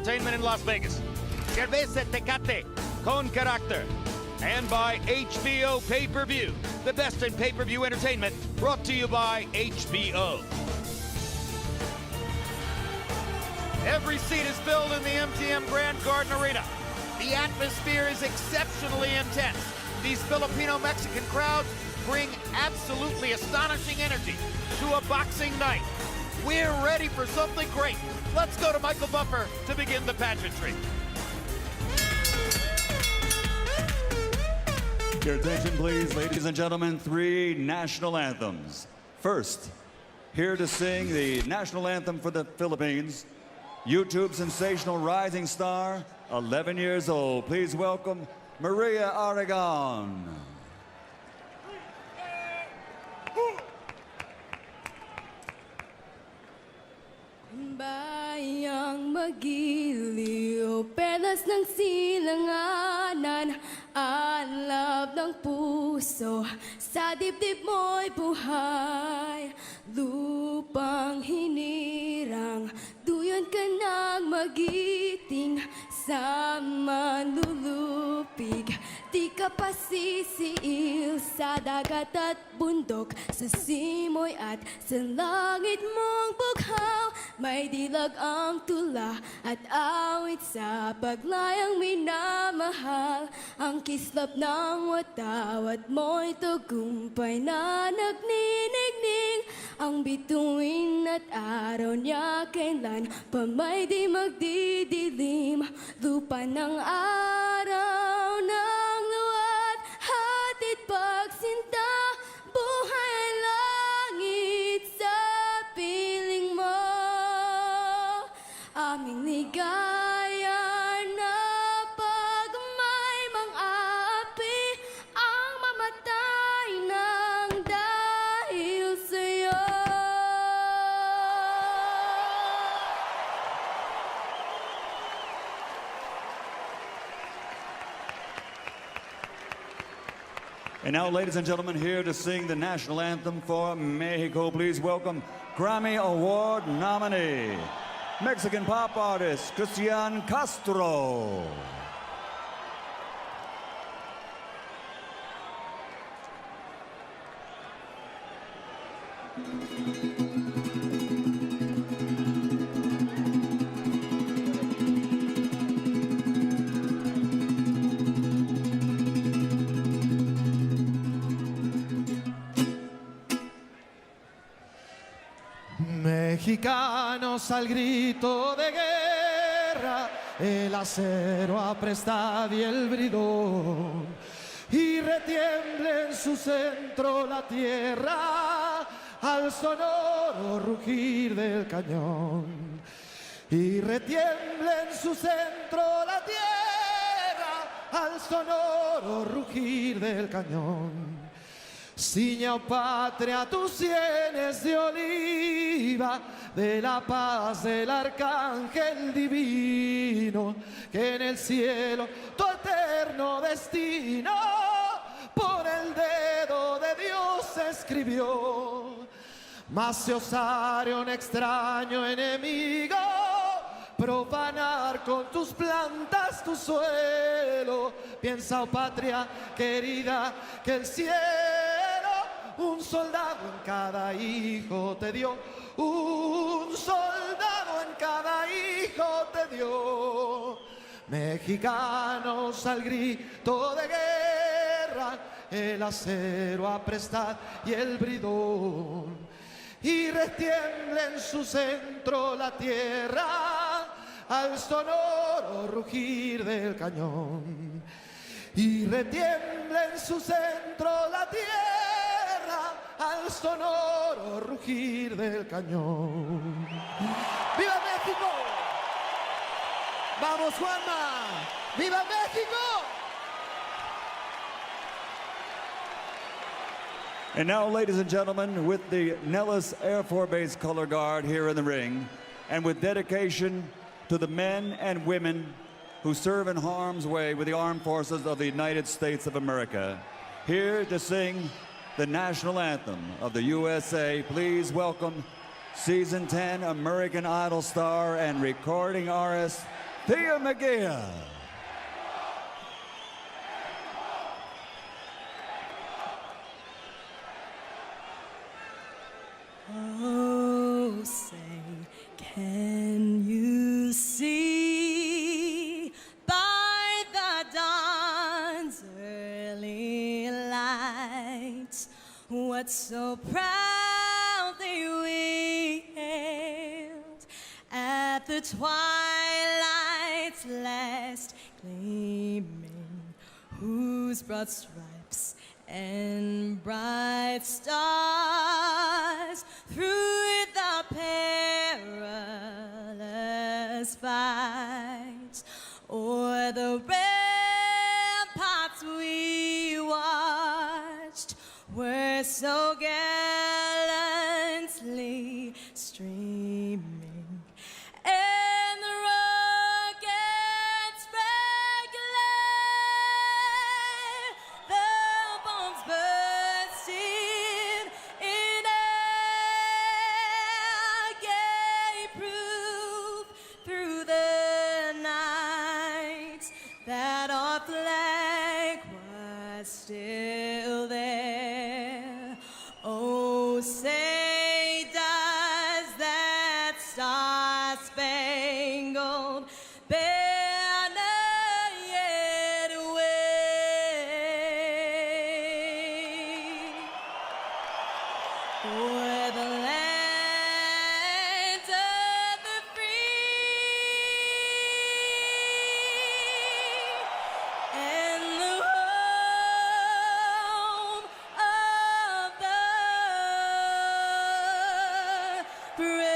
Entertainment in Las Vegas. Cerveza Tecate, con carácter. And by HBO Pay-Per-View, the best in pay-per-view entertainment, brought to you by HBO. Every seat is filled in the MGM Grand Garden Arena. The atmosphere is exceptionally intense. These Filipino-Mexican crowds bring absolutely astonishing energy to a boxing night. We're ready for something great. Let's go to Michael Buffer to begin the pageantry. Your attention, please, ladies and gentlemen, 3 national anthems. First, here to sing the national anthem for the Philippines, YouTube sensational rising star, 11 years old. Please welcome Maria Aragon. Bayang magiliw, perlas ng silanganan, alab ng puso, sa dibdib mo'y buhay. Lupang hinirang, duyon ka ng magiting, sa manlulupig. Di ka pasisiil sa dagat at bundok, sa simoy at sa langit mong bughaw. May dilag ang tula at awit sa paglayang minamahal. Ang kislap ng watawat mo'y tagumpay na nagninigning. Ang bituin at araw niya kailan pa may di magdidilim. Lupa ng araw ng luwat, hatid pagsinta, buhay ay langit sa piling mo. Aming ligaya na pag may mang-aapi, ang mamatay ng dahil sa'yo. And now, ladies and gentlemen, here to sing the national anthem for Mexico, please welcome Grammy Award nominee, Mexican pop artist, Christian Castro. Mexicanos al grito de guerra, el acero aprestad y el bridón, y retiembla en su centro la tierra al sonoro rugir del cañón. Y retiembla en su centro la tierra al sonoro rugir del cañón. Ciña, oh patria, tus sienes de oliva, de la paz del arcángel divino, que en el cielo tu eterno destino por el dedo de Dios escribió. Mas se osaron un extraño enemigo profanar con tus plantas tu suelo. Piensa, oh patria querida, que el cielo un soldado en cada hijo te dio, un soldado en cada hijo te dio. Mexicanos al grito de guerra, el acero aprestad y el bridón, y retiembla en su centro la tierra al sonoro rugir del cañón. Y retiembla en su centro la tierra al sonoro rugir del cañón. ¡Viva México! ¡Vamos, Juanma! ¡Viva México! And now, ladies and gentlemen, with the Nellis Air Force Base Color Guard here in the ring, and with dedication to the men and women who serve in harm's way with the armed forces of the United States of America, here to sing the national anthem of the USA, please welcome Season 10 American Idol star and recording artist, Thea Mejia. Oh, say, can you see by the dawn's early light what so proudly we hailed at the twilight's last gleaming, whose broad stripes and bright stars through the perilous fight o'er the ramparts we watched were so gallantly streaming, and the rockets spread glare, the bombs bursting in air gave proof through the night that our flag was still there. Oh, say does that star-spangled banner yet wave o'er the land of the free and the home of the brave.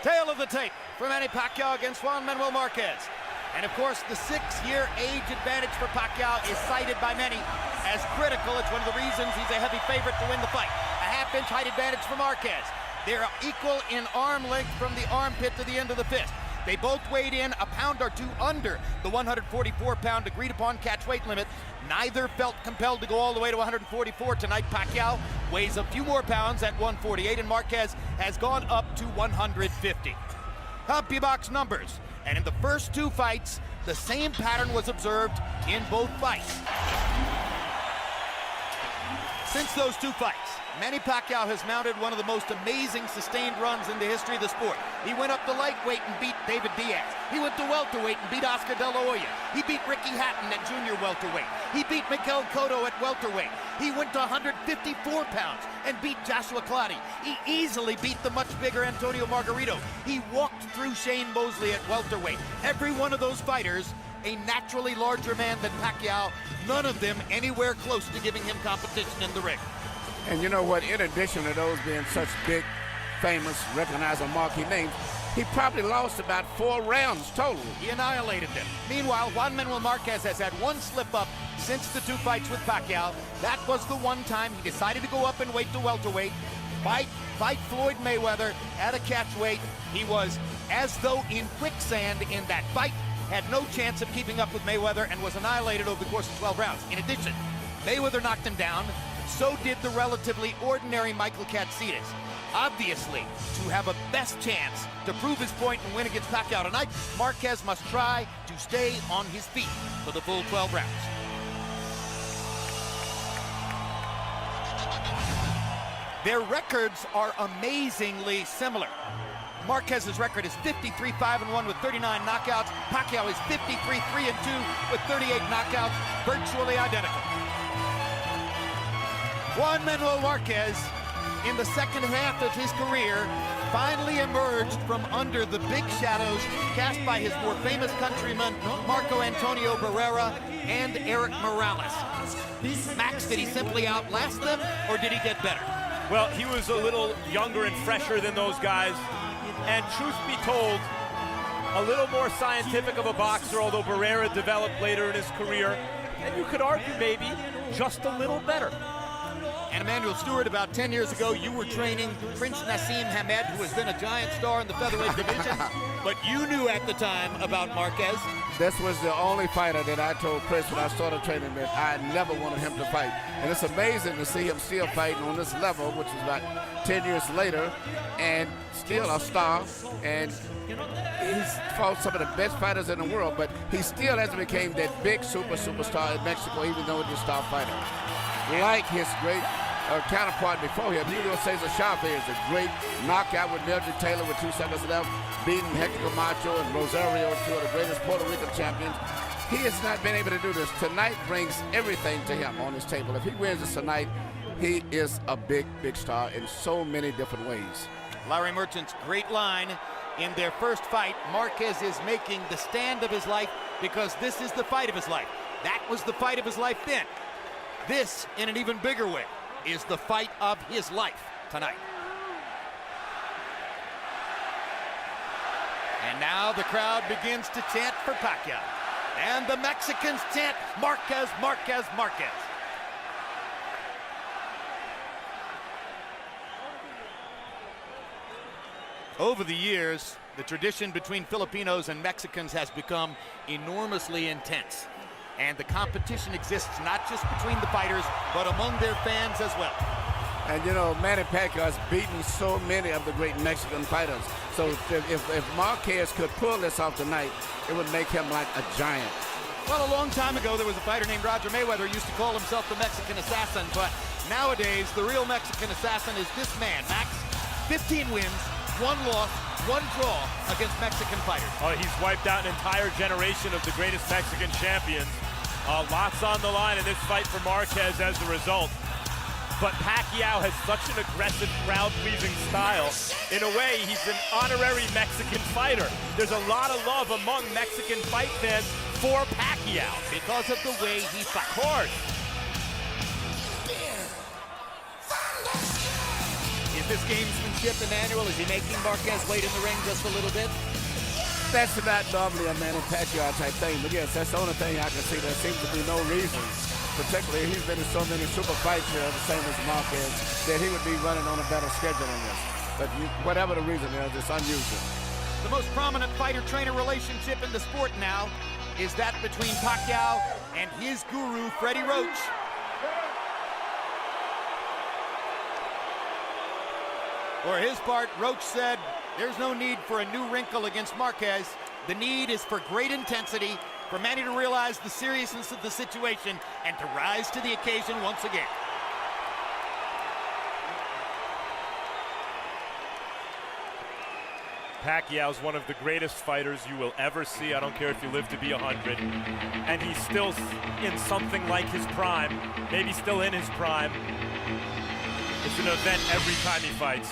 Tail of the tape for Manny Pacquiao against Juan Manuel Marquez. And of course, the 6-year age advantage for Pacquiao is cited by many as critical. It's one of the reasons he's a heavy favorite to win the fight. A half-inch height advantage for Marquez. They're equal in arm length from the armpit to the end of the fist. They both weighed in a pound or two under the 144-pound agreed-upon catch weight limit. Neither felt compelled to go all the way to 144 tonight. Pacquiao weighs a few more pounds at 148, and Marquez has gone up to 150. CompuBox numbers, and in the first two fights, the same pattern was observed in both fights. Since those two fights, Manny Pacquiao has mounted one of the most amazing sustained runs in the history of the sport. He went up to lightweight and beat David Diaz. He went to welterweight and beat Oscar De La Hoya. He beat Ricky Hatton at junior welterweight. He beat Miguel Cotto at welterweight. He went to 154 pounds and beat Joshua Clottey. He easily beat the much bigger Antonio Margarito. He walked through Shane Mosley at welterweight. Every one of those fighters a naturally larger man than Pacquiao, none of them anywhere close to giving him competition in the ring. And you know what, in addition to those being such big, famous, recognizable marquee names, he probably lost about 4 rounds total. He annihilated them. Meanwhile, Juan Manuel Marquez has had one slip-up since the two fights with Pacquiao. That was the one time he decided to go up and weight to welterweight, fight Floyd Mayweather at a catch weight. He was as though in quicksand in that fight, had no chance of keeping up with Mayweather, and was annihilated over the course of 12 rounds. In addition, Mayweather knocked him down. So did the relatively ordinary Michael Katsidis. Obviously, to have a best chance to prove his point and win against Pacquiao tonight, Marquez must try to stay on his feet for the full 12 rounds. Their records are amazingly similar. Marquez's record is 53-5-1 with 39 knockouts. Pacquiao is 53-3-2 with 38 knockouts, virtually identical. Juan Manuel Marquez, in the second half of his career, finally emerged from under the big shadows cast by his more famous countrymen, Marco Antonio Barrera and Eric Morales. Max, did he simply outlast them, or did he get better? Well, he was a little younger and fresher than those guys, and truth be told, a little more scientific of a boxer, although Barrera developed later in his career, and you could argue maybe just a little better. And Emmanuel Stewart, about 10 years ago, you were training Prince Nassim Hamed, who has been a giant star in the featherweight division, but you knew at the time about Marquez. This was the only fighter that I told Chris when I started training that I never wanted him to fight. And it's amazing to see him still fighting on this level, which is about 10 years later, and still a star. And he's fought some of the best fighters in the world, but he still hasn't become that big superstar in Mexico, even though he's a star fighter. Like his great counterpart before him, Julio Cesar Chavez, a great knockout with Mildred Taylor with 2 seconds left, beating Hector Camacho and Rosario, 2 of the greatest Puerto Rican champions. He has not been able to do this. Tonight brings everything to him on his table. If he wins this tonight, he is a big star in so many different ways. Larry Merchant's great line in their first fight. Marquez is making the stand of his life because this is the fight of his life. That was the fight of his life then. This, in an even bigger way, is the fight of his life tonight. And now the crowd begins to chant for Pacquiao. And the Mexicans chant, Marquez, Marquez, Marquez. Over the years, the tradition between Filipinos and Mexicans has become enormously intense. And the competition exists not just between the fighters, but among their fans as well. And you know, Manny Pacquiao has beaten so many of the great Mexican fighters. So if Marquez could pull this off tonight, it would make him like a giant. Well, a long time ago, there was a fighter named Roger Mayweather who used to call himself the Mexican Assassin, but nowadays, the real Mexican Assassin is this man, Max. 15 wins, 1 loss, 1 draw against Mexican fighters. He's wiped out an entire generation of the greatest Mexican champions. Lots on the line in this fight for Marquez as a result. But Pacquiao has such an aggressive, crowd-pleasing style. In a way, he's an honorary Mexican fighter. There's a lot of love among Mexican fight fans for Pacquiao because of the way he fights. Of course. Is this gamesmanship, Emmanuel? Is he making Marquez wait in the ring just a little bit? That's not normally a Manny Pacquiao type thing, but yes, that's the only thing I can see. There seems to be no reason, particularly he's been in so many super fights here, the same as Marquez, that he would be running on a better schedule than this. But whatever the reason is, it's unusual. The most prominent fighter-trainer relationship in the sport now is that between Pacquiao and his guru, Freddie Roach. For his part, Roach said, there's no need for a new wrinkle against Marquez. The need is for great intensity, for Manny to realize the seriousness of the situation and to rise to the occasion once again. Pacquiao's one of the greatest fighters you will ever see. I don't care if you live to be 100. And he's still in something like his prime, maybe still in his prime. It's an event every time he fights.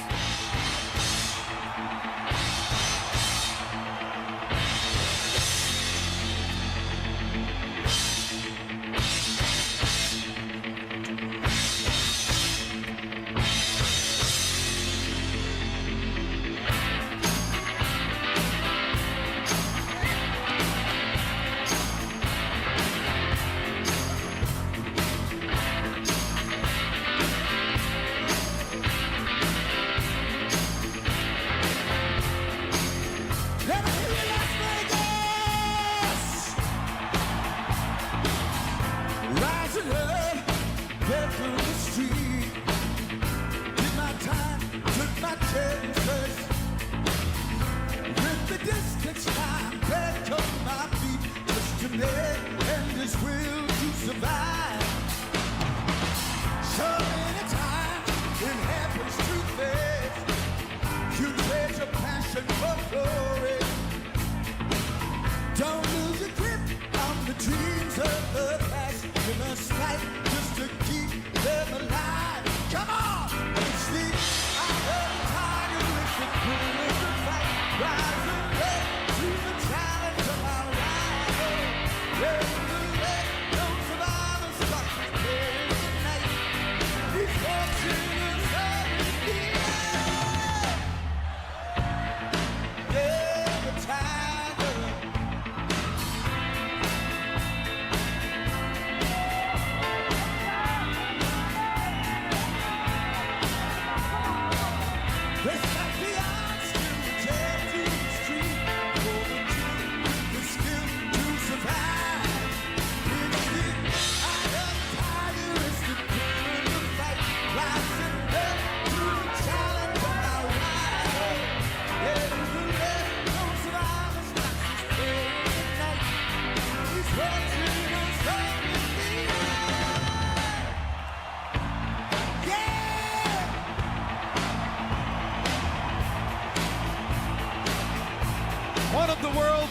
Dreams of the past, you must fight just to keep the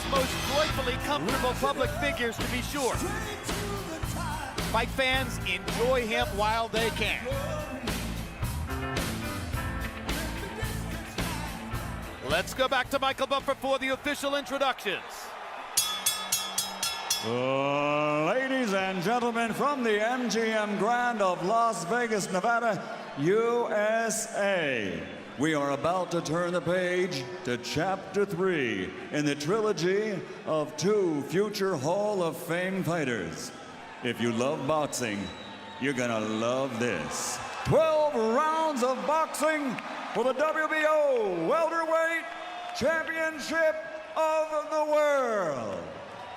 most joyfully comfortable public figures, to be sure. Fight fans, enjoy him while they can. Let's go back to Michael Buffer for the official introductions. Ladies and gentlemen, from the MGM Grand of Las Vegas, Nevada, USA, we are about to turn the page to Chapter 3 in the trilogy of 2 future Hall of Fame fighters. If you love boxing, you're gonna love this. 12 rounds of boxing for the WBO Welterweight Championship of the World.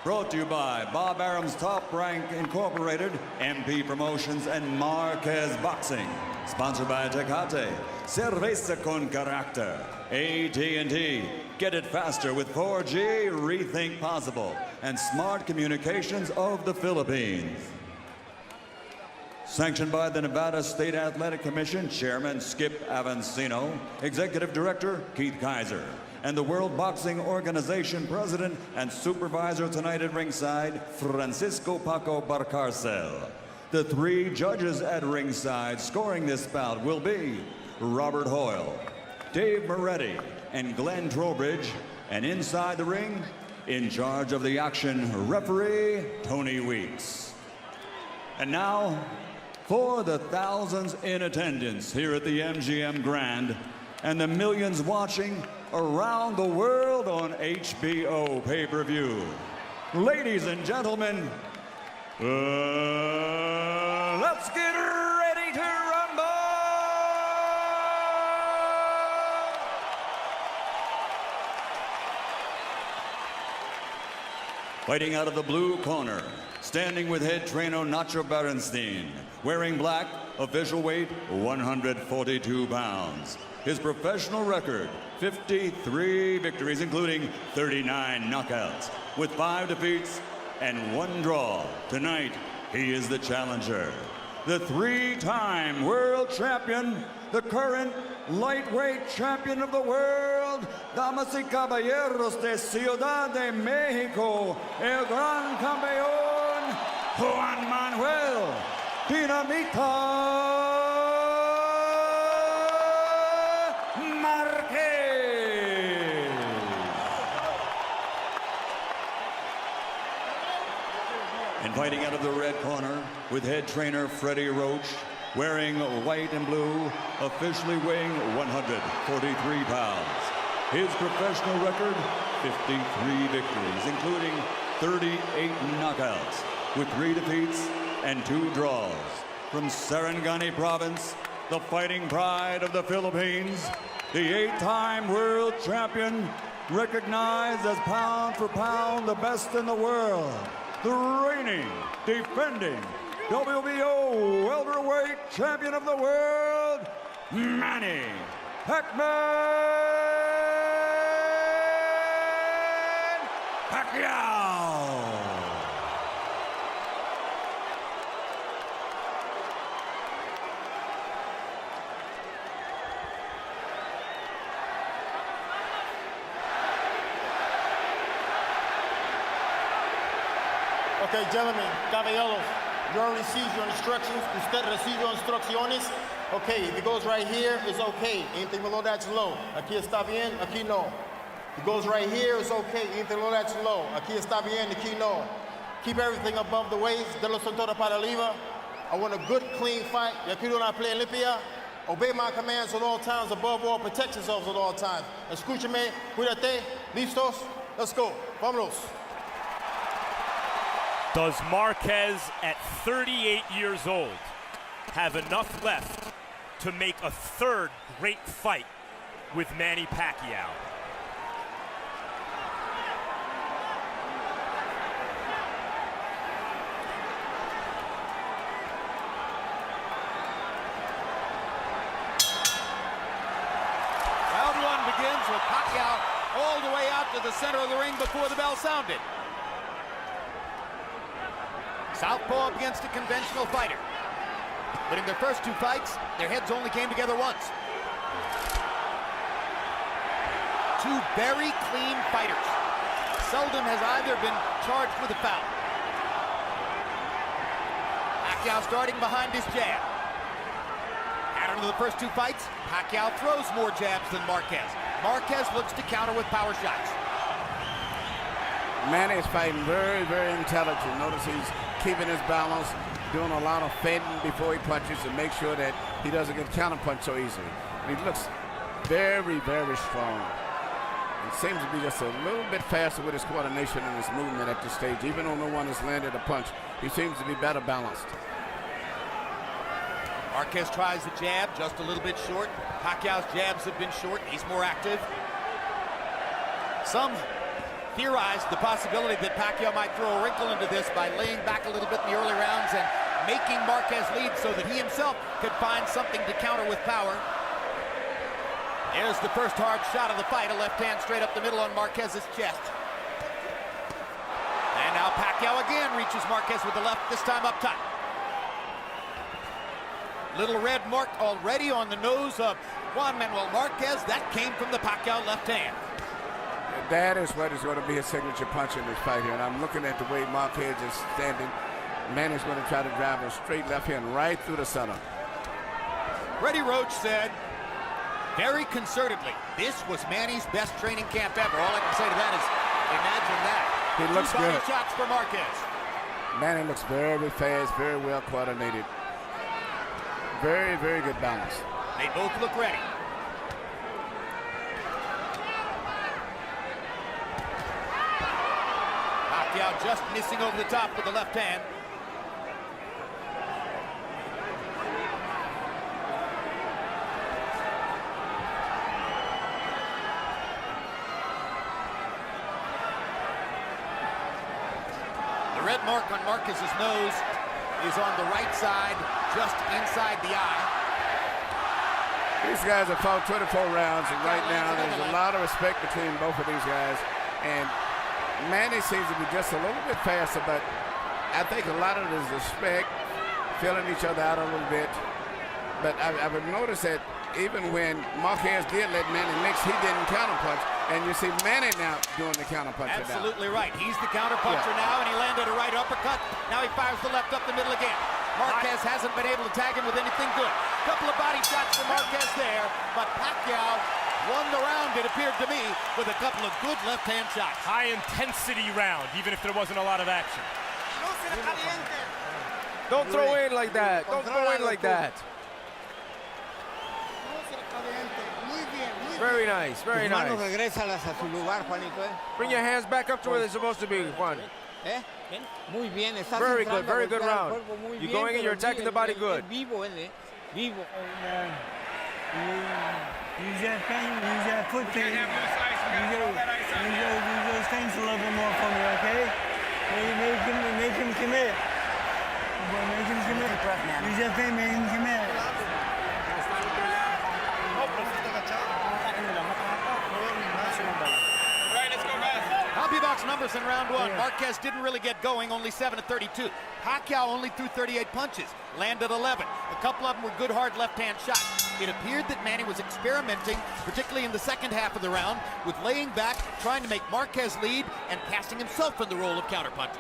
Brought to you by Bob Arum's Top Rank Incorporated, MP Promotions, and Marquez Boxing. Sponsored by Tecate, Cerveza con Carácter, AT&T. Get it faster with 4G, rethink possible, and Smart Communications of the Philippines. Sanctioned by the Nevada State Athletic Commission, Chairman Skip Avancino, Executive Director Keith Kaiser, and the World Boxing Organization President and Supervisor tonight at ringside, Francisco Paco Barcarcel. The 3 judges at ringside scoring this bout will be Robert Hoyle, Dave Moretti, and Glenn Trowbridge, and inside the ring, in charge of the action, referee Tony Weeks. And now, for the thousands in attendance here at the MGM Grand and the millions watching around the world on HBO pay-per-view. Ladies and gentlemen, let's get ready to rumble! Fighting out of the blue corner, standing with head trainer Nacho Berenstein, wearing black, official weight 142 pounds. His professional record, 53 victories, including 39 knockouts, with 5 defeats and 1 draw. Tonight, he is the challenger. The 3-time world champion, the current lightweight champion of the world, damas y caballeros de Ciudad de Mexico, el gran campeón, Juan Manuel Dinamita Marquez. And fighting out of the red corner with head trainer Freddie Roach, wearing white and blue, officially weighing 143 pounds. His professional record, 53 victories, including 38 knockouts, with 3 defeats and 2 draws. From Sarangani Province, the fighting pride of the Philippines, the 8-time world champion, recognized as pound for pound the best in the world, the reigning, defending WBO welterweight champion of the world, Manny Pacquiao. Okay, gentlemen, caballeros, you already received your instructions. Usted recibió instrucciones. Okay, if it goes right here, it's okay. Anything below that's low. Aquí está bien, aquí no. If it goes right here, it's okay. Anything below that's low. Aquí está bien, aquí no. Keep everything above the waist. De los cintura para arriba. I want a good, clean fight. Y aquí una pelea limpia. Obey my commands at all times. Above all, protect yourselves at all times. Escúchame, cuídate. Listos? Let's go. Vámonos. Does Marquez, at 38 years old, have enough left to make a 3rd great fight with Manny Pacquiao? Round 1 begins with Pacquiao all the way out to the center of the ring before the bell sounded. Southpaw against a conventional fighter. But in their first 2 fights, their heads only came together once. 2 very clean fighters. seldom has either been charged with a foul. Pacquiao starting behind his jab. Pattern of the first two fights, Pacquiao throws more jabs than Marquez. Marquez looks to counter with power shots. Manny is fighting very, very intelligent. Notice he's keeping his balance, doing a lot of fending before he punches to make sure that he doesn't get counterpunched so easily. And he looks very, very strong. It seems to be just a little bit faster with his coordination and his movement at this stage. Even though no one has landed a punch, he seems to be better balanced. Marquez tries the jab, just a little bit short. Pacquiao's jabs have been short. He's more active. Some theorized the possibility that Pacquiao might throw a wrinkle into this by laying back a little bit in the early rounds and making Marquez lead so that he himself could find something to counter with power. There's the first hard shot of the fight, a left hand straight up the middle on Marquez's chest. And now Pacquiao again reaches Marquez with the left, this time up top. Little red mark already on the nose of Juan Manuel Marquez. That came from the Pacquiao left hand. That is what is going to be his signature punch in this fight here. And I'm looking at the way Marquez is standing. Manny's going to try to drive a straight left hand right through the center. Freddie Roach said, very concertedly, this was Manny's best training camp ever. All I can say to that is, imagine that. He looks Two body good. shots for Marquez. Manny looks very fast, very well coordinated. Very, very good balance. They both look ready. Pacquiao just missing over the top with the left hand. The red mark on Marquez's nose is on the right side, just inside the eye. These guys have fought 24 rounds, and right now there's a lot of respect between both of these guys. And Manny seems to be just a little bit faster, but I think a lot of it is respect, filling each other out a little bit. But I would notice that even when Marquez did let Manny mix, he didn't counterpunch. And you see Manny now doing the counterpuncher. Absolutely right. He's the counterpuncher now, and he landed a right uppercut. Now he fires the left up the middle again. Marquez hasn't been able to tag him with anything good. Couple of body shots for Marquez there, but Pacquiao won the round, it appeared to me, with a couple of good left-hand shots. High intensity round, even if there wasn't a lot of action. Don't throw in like that. Don't throw in like that. Very nice, very nice. Bring your hands back up to where they're supposed to be, Juan. Very good, very good round. You're going in, you're attacking the body good. Use that thing, use that foot thing. Use those things a little bit more for me, okay? Make him commit. Make him commit. Use that thing, make him commit. Box numbers in round one. Marquez didn't really get going, only 7 of 32. Pacquiao only threw 38 punches, landed 11. A couple of them were good hard left-hand shots. It appeared that Manny was experimenting, particularly in the second half of the round, with laying back, trying to make Marquez lead, and casting himself in the role of counterpuncher.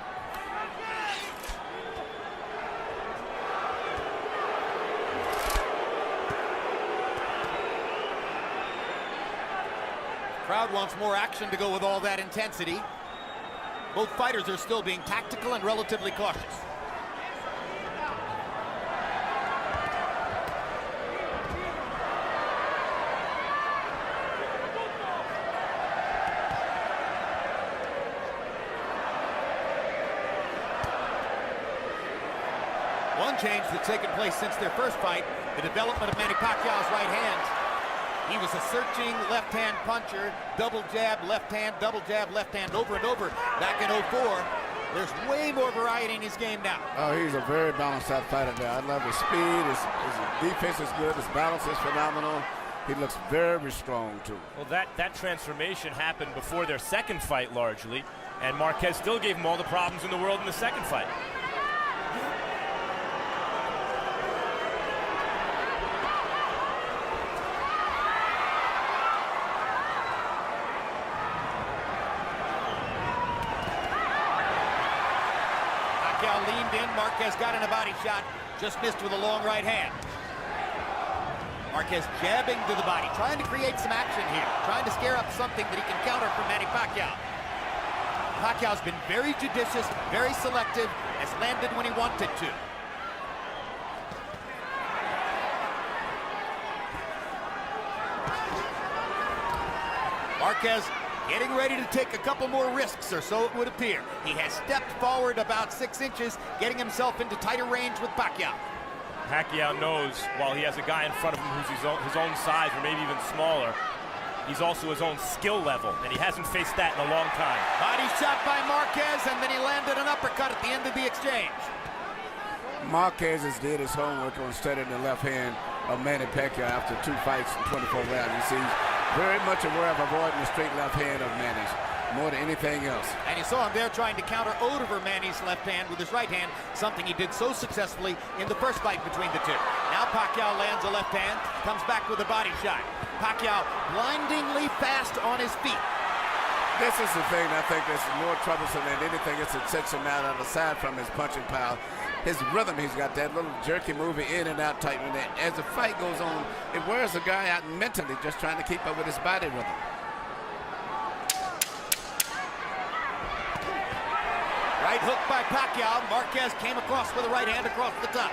Crowd wants more action to go with all that intensity. Both fighters are still being tactical and relatively cautious. One change that's taken place since their first fight, the development of Manny Pacquiao's right hand. He was a searching left-hand puncher, double jab, left hand, over and over back in 04. There's way more variety in his game now. Oh, he's a very balanced out fighter there. I love his speed, his defense is good, his balance is phenomenal. He looks very strong, too. Well, that transformation happened before their second fight, largely, and Marquez still gave him all the problems in the world in the second fight. Marquez got in a body shot, just missed with a long right hand. Marquez jabbing to the body, trying to create some action here, trying to scare up something that he can counter from Manny Pacquiao. Pacquiao's been very judicious, very selective, has landed when he wanted to. Marquez getting ready to take a couple more risks, or so it would appear. He has stepped forward about 6 inches, getting himself into tighter range with Pacquiao. Pacquiao knows while he has a guy in front of him who's his own size, or maybe even smaller, he's also his own skill level, and he hasn't faced that in a long time. Body shot by Marquez, and then he landed an uppercut at the end of the exchange. Marquez has did his homework on studying the left hand of Manny Pacquiao after 2 fights in 24 rounds. You see, he's very much aware of avoiding the straight left hand of Manny's more than anything else. And you saw him there trying to counter over Manny's left hand with his right hand, something he did so successfully in the first fight between the two. Now Pacquiao lands a left hand, comes back with a body shot. Pacquiao blindingly fast on his feet. This is the thing I think that's more troublesome than anything else that sets him out, aside from his punching power. His rhythm, he's got that little jerky moving in and out tight. And as the fight goes on, it wears the guy out mentally just trying to keep up with his body rhythm. Right hook by Pacquiao. Marquez came across with a right hand across the top.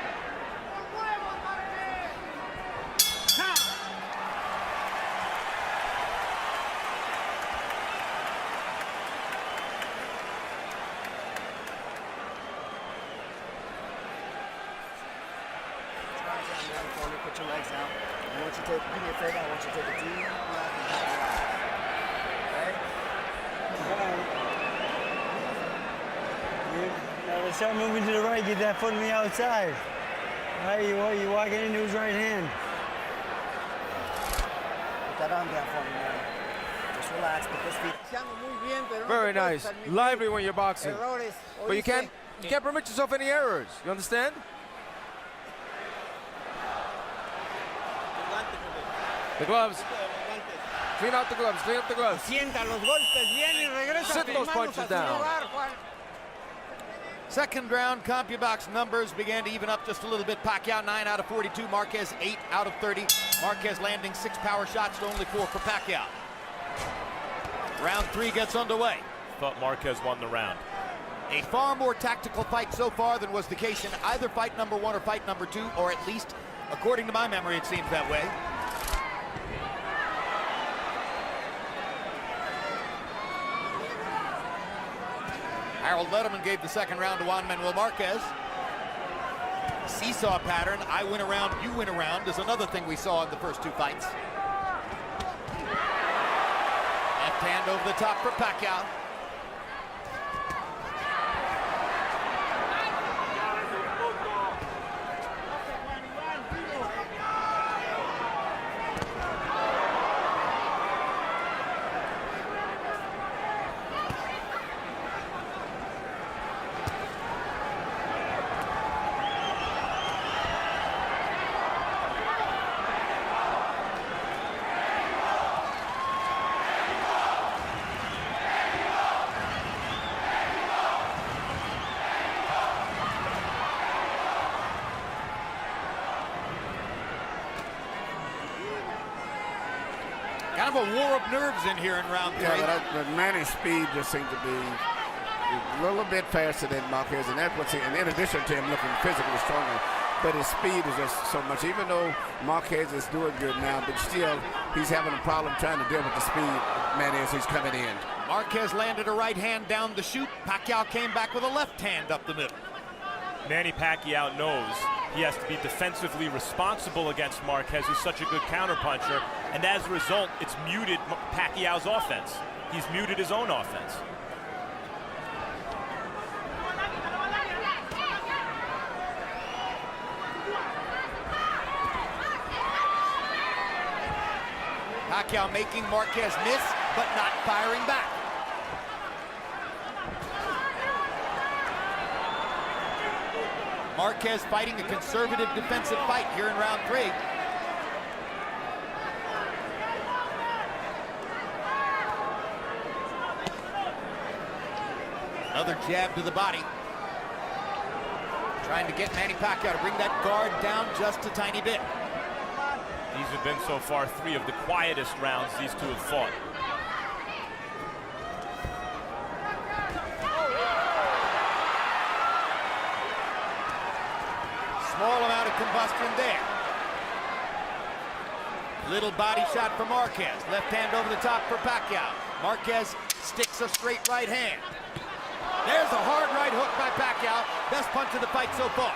Put your legs out. I want you to do me a favor. I want you to take a deep breath and back it out. Okay? Now let's start moving to the right. Get that foot on the outside. All right, you're walking into his right hand. Put that arm down for me, man. Just relax. Put those feet. Very nice. Lively when you're boxing. But you can't permit yourself any errors. You understand? The gloves. Clean out the gloves. Clean up the gloves. Sit those punches down. Second round, CompuBox numbers began to even up just a little bit. Pacquiao 9 out of 42, Marquez 8 out of 30. Marquez landing 6 power shots to only 4 for Pacquiao. Round 3 gets underway. Thought Marquez won the round. A far more tactical fight so far than was the case in either fight number 1 or fight number 2, or at least, according to my memory, it seems that way. Harold Letterman gave the second round to Juan Manuel Marquez. Seesaw pattern, I win a round, you win a round, is another thing we saw in the first 2 fights. Left hand over the top for Pacquiao. Kind of a war of nerves in here in round 3. Yeah, but Manny's speed just seemed to be a little bit faster than Marquez, and that's what's in addition to him looking physically stronger. But his speed is just so much. Even though Marquez is doing good now, but still he's having a problem trying to deal with the speed Manny as he's coming in. Marquez landed a right hand down the chute. Pacquiao came back with a left hand up the middle. Manny Pacquiao knows he has to be defensively responsible against Marquez, who's such a good counterpuncher, and as a result, it's muted Pacquiao's offense. He's muted his own offense. Pacquiao making Marquez miss, but not firing back. Marquez fighting a conservative defensive fight here in round 3. Another jab to the body. Trying to get Manny Pacquiao to bring that guard down just a tiny bit. These have been so far 3 of the quietest rounds these two have fought. Small amount of combustion there. Little body shot for Marquez. Left hand over the top for Pacquiao. Marquez sticks a straight right hand. There's a hard right hook by Pacquiao. Best punch of the fight so far.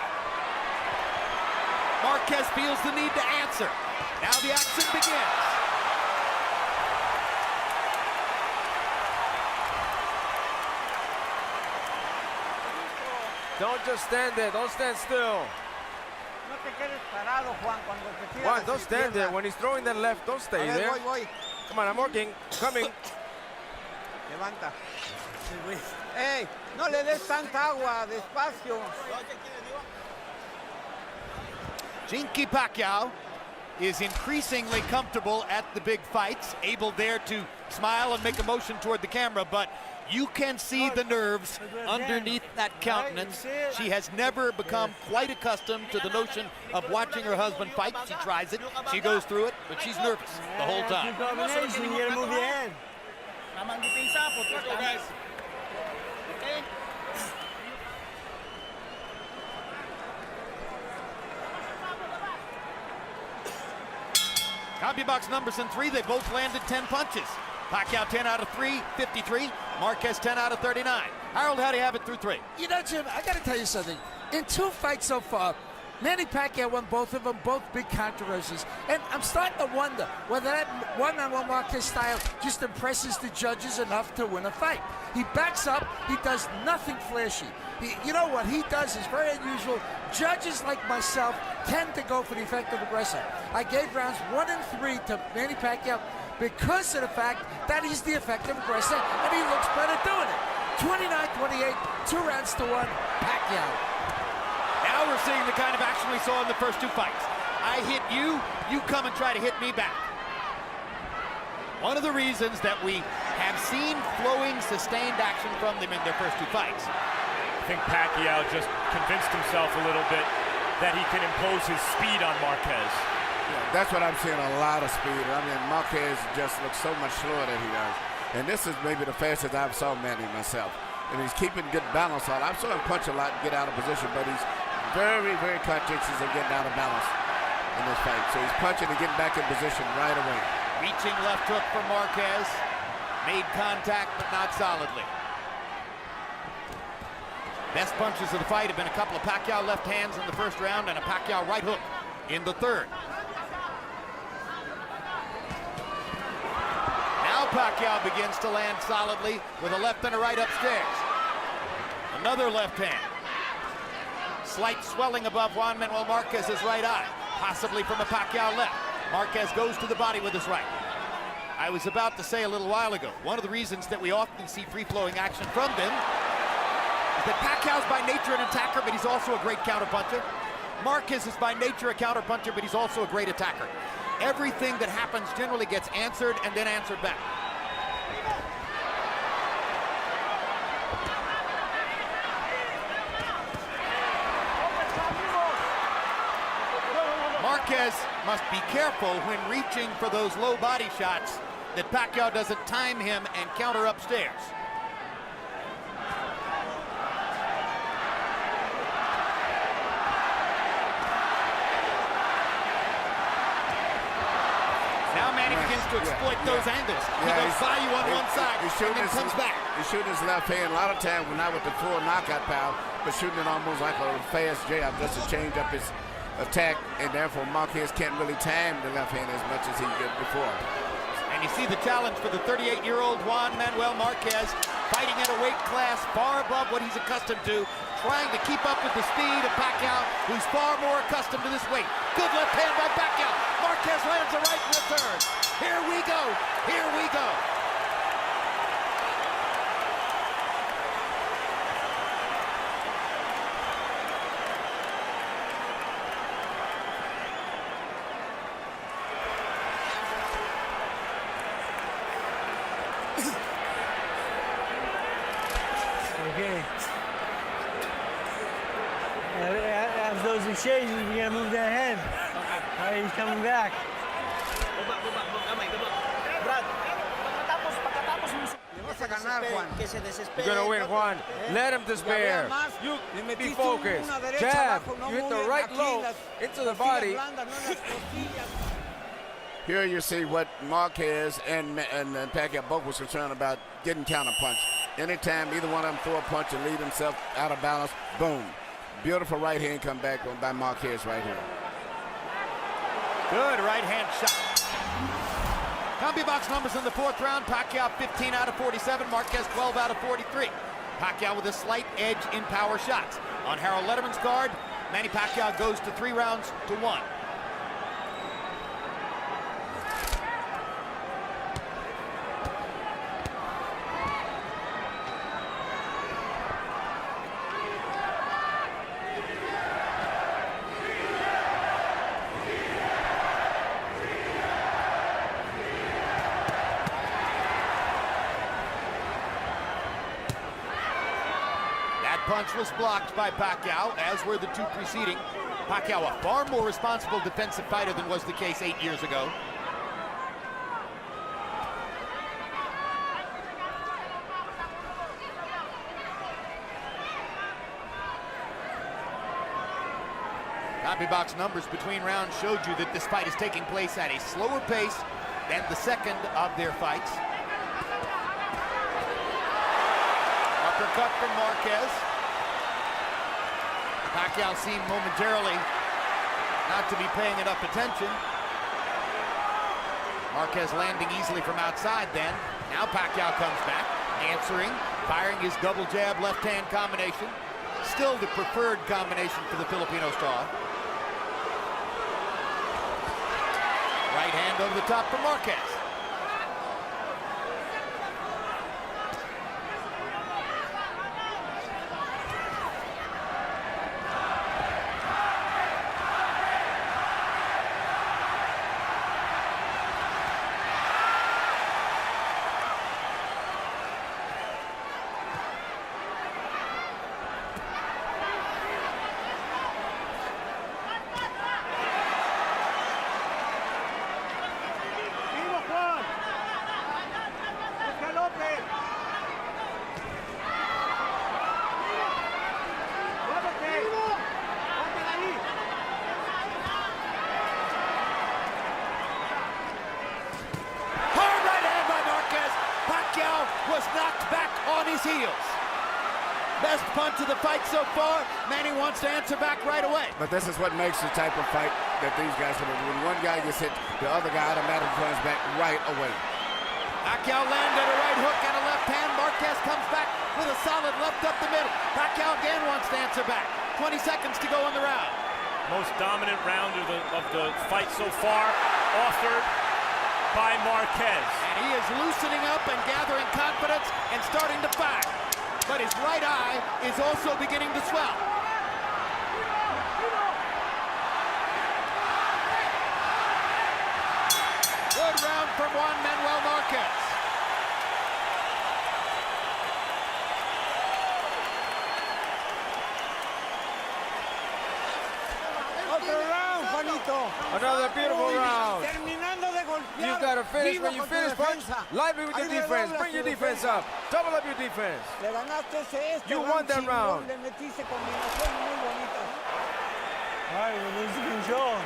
Marquez feels the need to answer. Now the action begins. Don't just stand there. Don't stand still. Juan, don't stand there. When he's throwing that left, don't stay there. Come on, I'm working. Coming. Levanta. Ey, no le des tanta agua, despacio. Jinky Pacquiao is increasingly comfortable at the big fights, able there to smile and make a motion toward the camera, but you can see the nerves underneath that countenance. She has never become quite accustomed to the notion of watching her husband fight. She tries it, she goes through it, but she's nervous the whole time. Combination, you gotta move your head. CompuBox numbers in 3, they both landed 10 punches. Pacquiao 10 out of 3, 53. Marquez 10 out of 39. Harold, how do you have it through 3? You know, Jim, I got to tell you something. In 2 fights so far, Manny Pacquiao won both of them, both big controversies. And I'm starting to wonder whether that one-on-one Marquez style just impresses the judges enough to win a fight. He backs up. He does nothing flashy. You know what he does is very unusual. Judges like myself tend to go for the effective aggressor. I gave rounds 1 and 3 to Manny Pacquiao because of the fact that he's the effective aggressor and he looks better doing it. 29-28, 2 rounds to 1, Pacquiao. Now we're seeing the kind of action we saw in the first 2 fights. I hit you, you come and try to hit me back. One of the reasons that we have seen flowing, sustained action from them in their first 2 fights. I think Pacquiao just convinced himself a little bit that he can impose his speed on Marquez. Yeah, that's what I'm seeing, a lot of speed. I mean, Marquez just looks so much slower than he does. And this is maybe the fastest I've saw Manny myself. And he's keeping good balance on. I've saw him punch a lot and get out of position, but he's very, very conscientious of getting out of balance in this fight. So he's punching and getting back in position right away. Reaching left hook for Marquez. Made contact, but not solidly. Best punches of the fight have been a couple of Pacquiao left hands in the first round and a Pacquiao right hook in the third. Now Pacquiao begins to land solidly with a left and a right upstairs. Another left hand. Slight swelling above Juan Manuel Marquez's right eye, possibly from a Pacquiao left. Marquez goes to the body with his right. I was about to say a little while ago, one of the reasons that we often see free-flowing action from them is that Pacquiao's by nature an attacker, but he's also a great counterpuncher. Marquez is by nature a counterpuncher, but he's also a great attacker. Everything that happens generally gets answered and then answered back. Marquez must be careful when reaching for those low body shots that Pacquiao doesn't time him and counter upstairs. Now Manny begins to exploit those angles. He goes by you on one side and then comes back. He's shooting his left hand. A lot of times, not with the full knockout power, but shooting it almost like a fast jab just to change up his attack, and therefore Marquez can't really time the left hand as much as he did before. And you see the challenge for the 38-year-old Juan Manuel Marquez, fighting at a weight class far above what he's accustomed to, trying to keep up with the speed of Pacquiao, who's far more accustomed to this weight. Good left hand by Pacquiao. Marquez lands a right in return. Here we go. Here we go. Okay. he stays, we gotta move that head. All right, he's coming back. You're gonna win, Juan. Let him despair. You be focused. Jab. You hit the right low into the body. Here you see what Marquez and Pacquiao both was concerned about, getting counterpunched. Anytime either one of them throw a punch and leave himself out of balance, boom. Beautiful right hand come back by Marquez right here. Good right hand shot. CompuBox numbers in the fourth round. Pacquiao 15 out of 47. Marquez 12 out of 43. Pacquiao with a slight edge in power shots. On Harold Letterman's card, Manny Pacquiao goes to 3 rounds to 1. Punch was blocked by Pacquiao, as were the 2 preceding. Pacquiao, a far more responsible defensive fighter than was the case 8 years ago. CompuBox numbers between rounds showed you that this fight is taking place at a slower pace than the second of their fights. Uppercut from Marquez. Pacquiao seemed momentarily not to be paying enough attention. Marquez landing easily from outside then. Now Pacquiao comes back, answering, firing his double jab left-hand combination. Still the preferred combination for the Filipino star. Right hand over the top for Marquez. Was knocked back on his heels. Best punch of the fight so far. Manny wants to answer back right away. But this is what makes the type of fight that these guys are. When one guy gets hit, the other guy automatically comes back right away. Pacquiao landed a right hook and a left hand. Marquez comes back with a solid left up the middle. Pacquiao again wants to answer back. 20 seconds to go in the round. Most dominant round of the fight so far, authored by Marquez. And he is loosening up and gathering confidence and starting to fire. But his right eye is also beginning to swell. Good round from Juan Manuel Marquez. Another beautiful round. You gotta finish when you finish, punch. Lively with your defense. Bring your defense up. Double up your defense. You won that round. All right, we're losing control.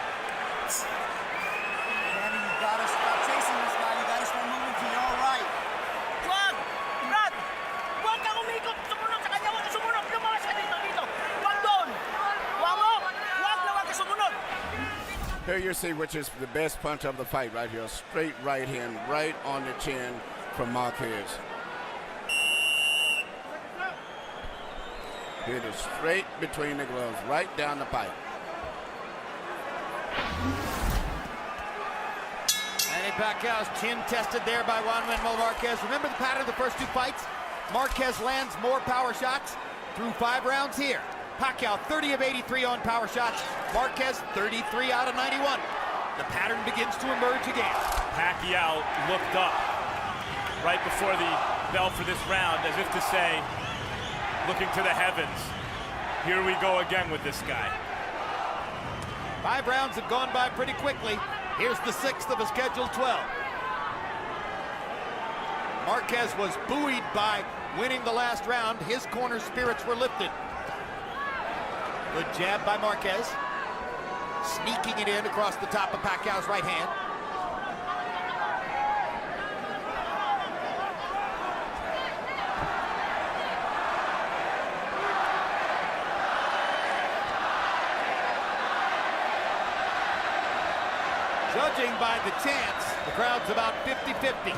Manny, you gotta stop chasing this guy. You gotta start moving to your right. Wag! Brad! Huwag kang umikot! Sumunod sa kanya! Huwag ka sumunod! Lumawas ka dito! Wag doon! Wag mo! Huwag ka sumunod! Here you see which is the best punch of the fight right here. Straight right hand, right on the chin from Marquez. Hit it straight between the gloves, right down the pipe. Manny Pacquiao's chin tested there by Juan Manuel Marquez. Remember the pattern of the first 2 fights? Marquez lands more power shots through 5 rounds here. Pacquiao 30 of 83 on power shots. Marquez 33 out of 91. The pattern begins to emerge again. Pacquiao looked up right before the bell for this round as if to say, looking to the heavens, here we go again with this guy. 5 rounds have gone by pretty quickly. Here's the 6th of a scheduled 12. Marquez was buoyed by winning the last round. His corner spirits were lifted. Good jab by Marquez. Sneaking it in across the top of Pacquiao's right hand. Judging by the chants, the crowd's about 50-50.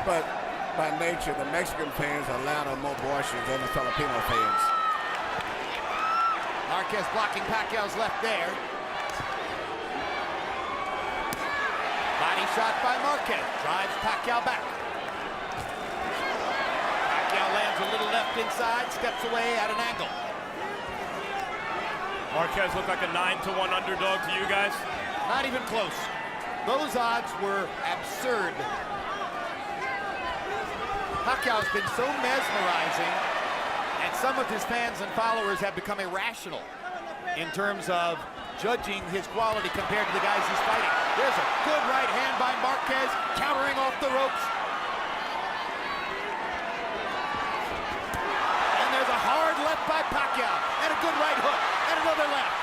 But by nature, the Mexican fans are louder and more boisterous than the Filipino fans. Marquez blocking Pacquiao's left there. Body shot by Marquez. Drives Pacquiao back. Pacquiao lands a little left inside, steps away at an angle. Marquez looked like a 9-1 underdog to you guys. Not even close. Those odds were absurd. Pacquiao's been so mesmerizing, and some of his fans and followers have become irrational in terms of judging his quality compared to the guys he's fighting. There's a good right hand by Marquez, countering off the ropes. And there's a hard left by Pacquiao, and a good right hook, and another left.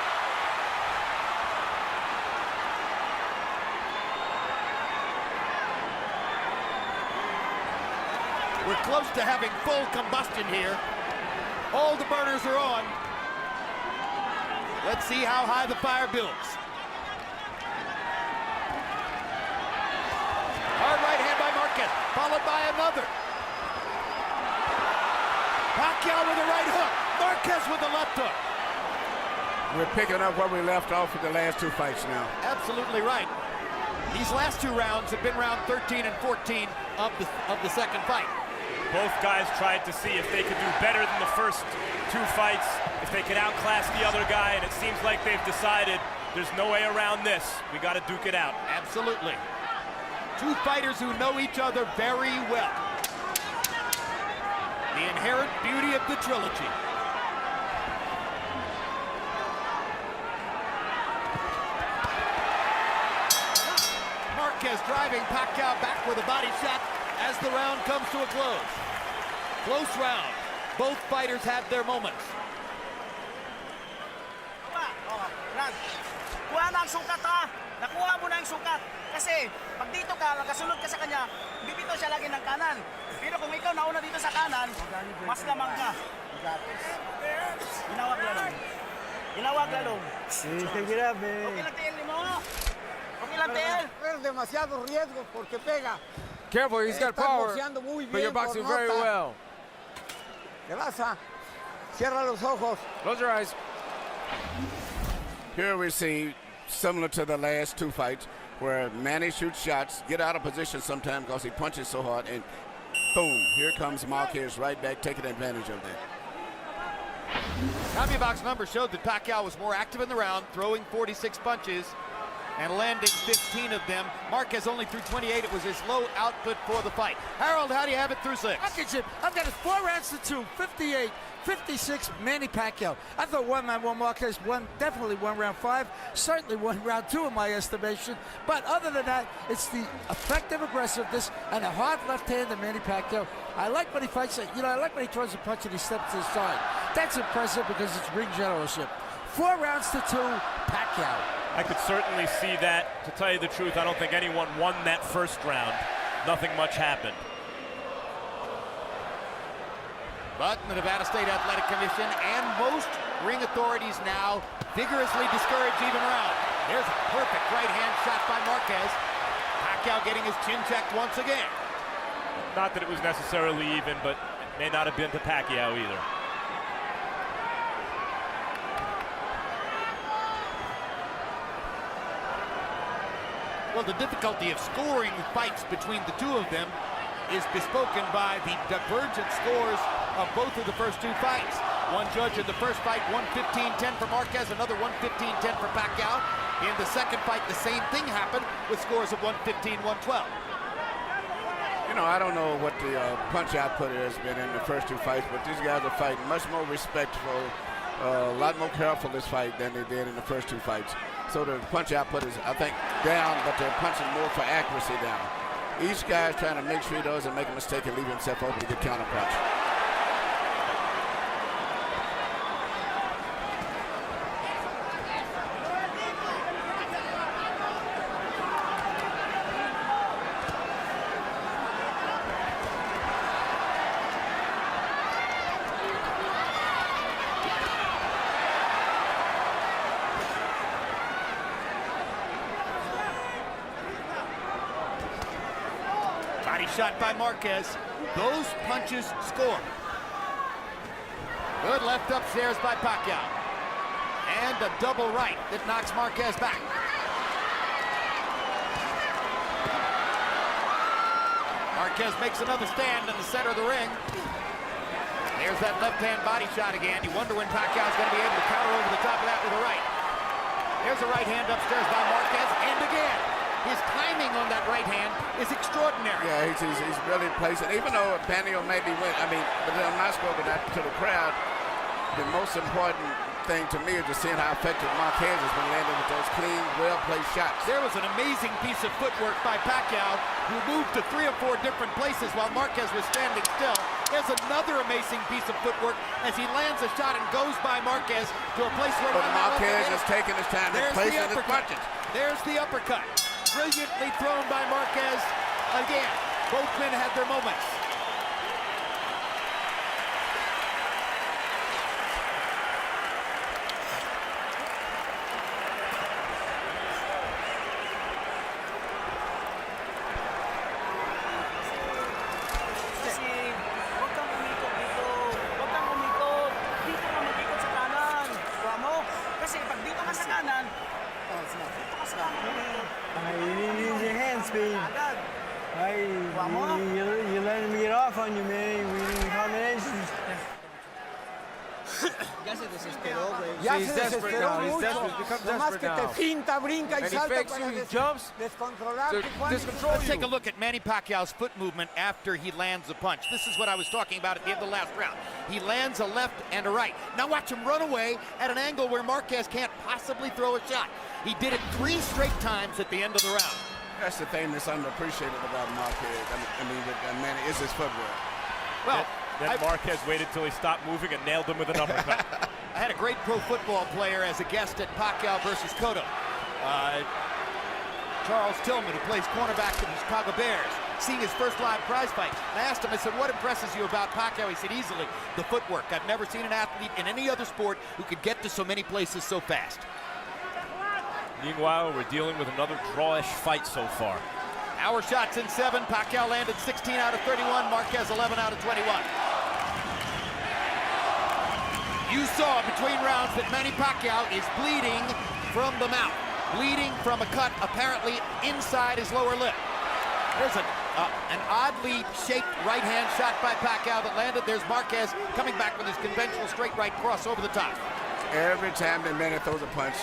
We're close to having full combustion here. All the burners are on. Let's see how high the fire builds. Hard right hand by Marquez, followed by another. Pacquiao with a right hook. Marquez with a left hook. We're picking up where we left off with the last 2 fights now. Absolutely right. These last 2 rounds have been round 13 and 14 of the second fight. Both guys tried to see if they could do better than the first 2 fights, if they could outclass the other guy, and it seems like they've decided there's no way around this. We got to duke it out. Absolutely. 2 fighters who know each other very well. The inherent beauty of the trilogy. Marquez driving Pacquiao back with a body shot as the round comes to a close. Close round. Both fighters have their moments. Kuha na ang sukat ha. Nakuha mo na ang sukat. Kasi pag dito ka, nakasunod ka sa kanya, bibito siya lagi ng kanan. Pero kung ikaw nauna dito sa kanan, mas lamang ka. Ginawag lalong. Ginawag lalong. Take it up, Okay man. lang tiil mo. Okay lang tiil. Es demasiado riesgo porque pega. Careful, he's got Estás power, boxeando muy but you're bien, boxing por very nota. well. ¿Qué pasa? Cierra los ojos. Close your eyes. Here we see, similar to the last 2 fights, where Manny shoots shots, get out of position sometimes because he punches so hard, and boom, here comes Marquez right back, taking advantage of that. CompuBox numbers showed that Pacquiao was more active in the round, throwing 46 punches and landing 15 of them. Marquez only threw 28. It was his low output for the fight. Harold, how do you have it through 6? I've got it 4 rounds to 2, 58, 56, Manny Pacquiao. I thought one Marquez definitely won round 5, certainly won round 2 in my estimation. But other than that, it's the effective aggressiveness and a hard left hand of Manny Pacquiao. I like when he fights, I like when he throws a punch and he steps to the side. That's impressive because it's ring generalship. 4 rounds to 2, Pacquiao. I could certainly see that. To tell you the truth, I don't think anyone won that first round. Nothing much happened. But the Nevada State Athletic Commission and most ring authorities now vigorously discourage even round. There's a perfect right hand shot by Marquez. Pacquiao getting his chin checked once again. Not that it was necessarily even, but it may not have been to Pacquiao either. Well, the difficulty of scoring fights between the 2 of them is bespoken by the divergent scores of both of the first 2 fights. One judge in the first fight, 115-10 for Marquez, another 115-10 for Pacquiao. In the second fight, the same thing happened with scores of 115-112. You know, I don't know what the punch output has been in the first 2 fights, but these guys are fighting much more respectful a lot more careful this fight than they did in the first 2 fights. So the punch output is, I think, down, but they're punching more for accuracy down. Each guy's trying to make sure he doesn't make a mistake and leave himself open to get counter punch. Body shot by Marquez. Those punches score. Good left upstairs by Pacquiao. And a double right that knocks Marquez back. Marquez makes another stand in the center of the ring. There's that left-hand body shot again. You wonder when Pacquiao's going to be able to counter over the top of that with a right. There's a right hand upstairs by Marquez, and again. His timing on that right hand is extraordinary. Yeah, he's really placing. Even though Pacquiao maybe went, but I'm not spoken that to the crowd. The most important thing to me is just seeing how effective Marquez has been landing with those clean, well-placed shots. There was an amazing piece of footwork by Pacquiao, who moved to 3 or 4 different places while Marquez was standing still. There's another amazing piece of footwork as he lands a shot and goes by Marquez to a place where Marquez is taking his time and placing his punches. There's the uppercut. Brilliantly thrown by Marquez. Again, both men had their moments. Kasi, huwag kang umikot dito. Huwag kang umikot. Dito ka mag-ikot sa kanan. Kuha mo. Kasi pag dito ka sa kanan, dito ka sa kanan. You need to use your hand speed. Agad. You letting me get off on you, man. We need combinations. Ya se desesperó. He's desperate now. He's desperate. He's become desperate now. And he fakes you, he jumps to discontrol Let's you. take a look at Manny Pacquiao's foot movement after he lands a punch. This is what I was talking about at the end of the last round. He lands a left and a right. Now watch him run away at an angle where Marquez can't possibly throw a shot. He did it 3 straight times at the end of the round. That's the thing that's underappreciated about Marquez. Manny, is his footwork. Well, then Marquez waited till he stopped moving and nailed him with an uppercut. I had a great pro football player as a guest at Pacquiao versus Cotto. Charles Tillman, who plays cornerback for the Chicago Bears, seeing his first live prize fight. And I asked him, I said, what impresses you about Pacquiao? He said, easily, the footwork. I've never seen an athlete in any other sport who could get to so many places so fast. Meanwhile, we're dealing with another drawish fight so far. Our shots in 7. Pacquiao landed 16 out of 31. Marquez 11 out of 21. You saw between rounds that Manny Pacquiao is bleeding from the mouth. Bleeding from a cut apparently inside his lower lip. There's an oddly shaped right hand shot by Pacquiao that landed. There's Marquez coming back with his conventional straight right cross over the top. Every time that Manny throws a punch,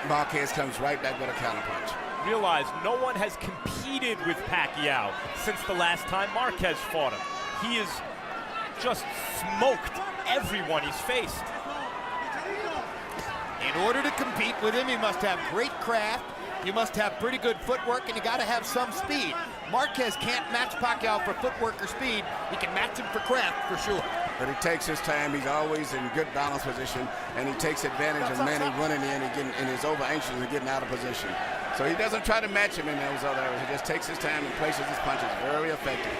Marquez comes right back with a counter punch. Realize no one has competed with Pacquiao since the last time Marquez fought him. He has just smoked everyone he's faced. In order to compete with him, you must have great craft, you must have pretty good footwork, and you got to have some speed. Marquez can't match Pacquiao for footwork or speed. He can match him for craft for sure. But he takes his time. He's always in good balance position, and he takes advantage of Manny running in and he's over anxious and getting out of position. So he doesn't try to match him in those other areas. He just takes his time and places his punches very effective.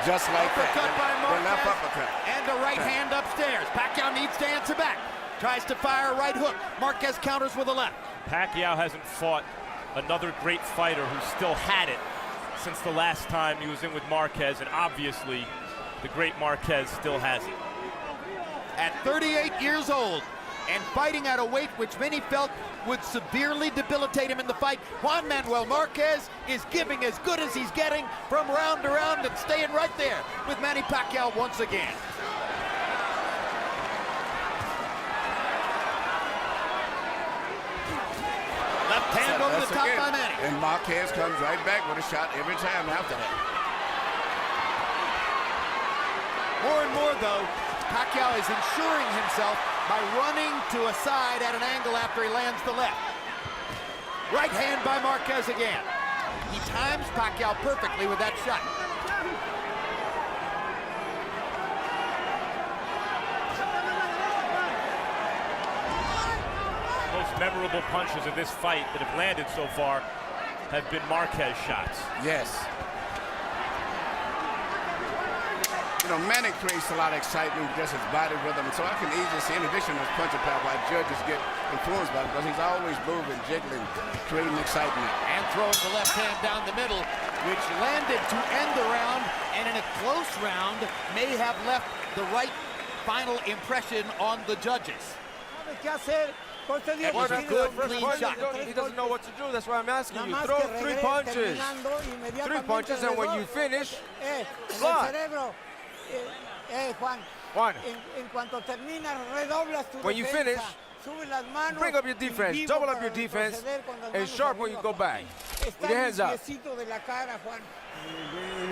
Just like uppercut by Marquez, the left uppercut. And a right hand upstairs. Pacquiao needs to answer back. Tries to fire a right hook. Marquez counters with a left. Pacquiao hasn't fought another great fighter who still had it since the last time he was in with Marquez, and obviously the great Marquez still has it. At 38 years old and fighting at a weight which many felt would severely debilitate him in the fight, Juan Manuel Marquez is giving as good as he's getting from round to round and staying right there with Manny Pacquiao once again. Left hand over the top by Manny. And Marquez comes right back with a shot every time after that. More and more, though, Pacquiao is ensuring himself by running to a side at an angle after he lands the left. Right hand by Marquez again. He times Pacquiao perfectly with that shot. Most memorable punches in this fight that have landed so far have been Marquez shots. Yes. You know, Manny creates a lot of excitement with just his body rhythm, and so I can easily see, in addition to his punching power, why judges get influenced by it, because he's always moving, jiggling, creating excitement. And throwing the left hand down the middle, which landed to end the round, and in a close round may have left the right final impression on the judges. That was a good, clean shot. He doesn't know what to do. That's why I'm asking you. Throw 3 punches. 3 punches, and when you finish, block. Juan. When you finish, bring up your defense, double up your defense, and sharp when you go back. With your hands up.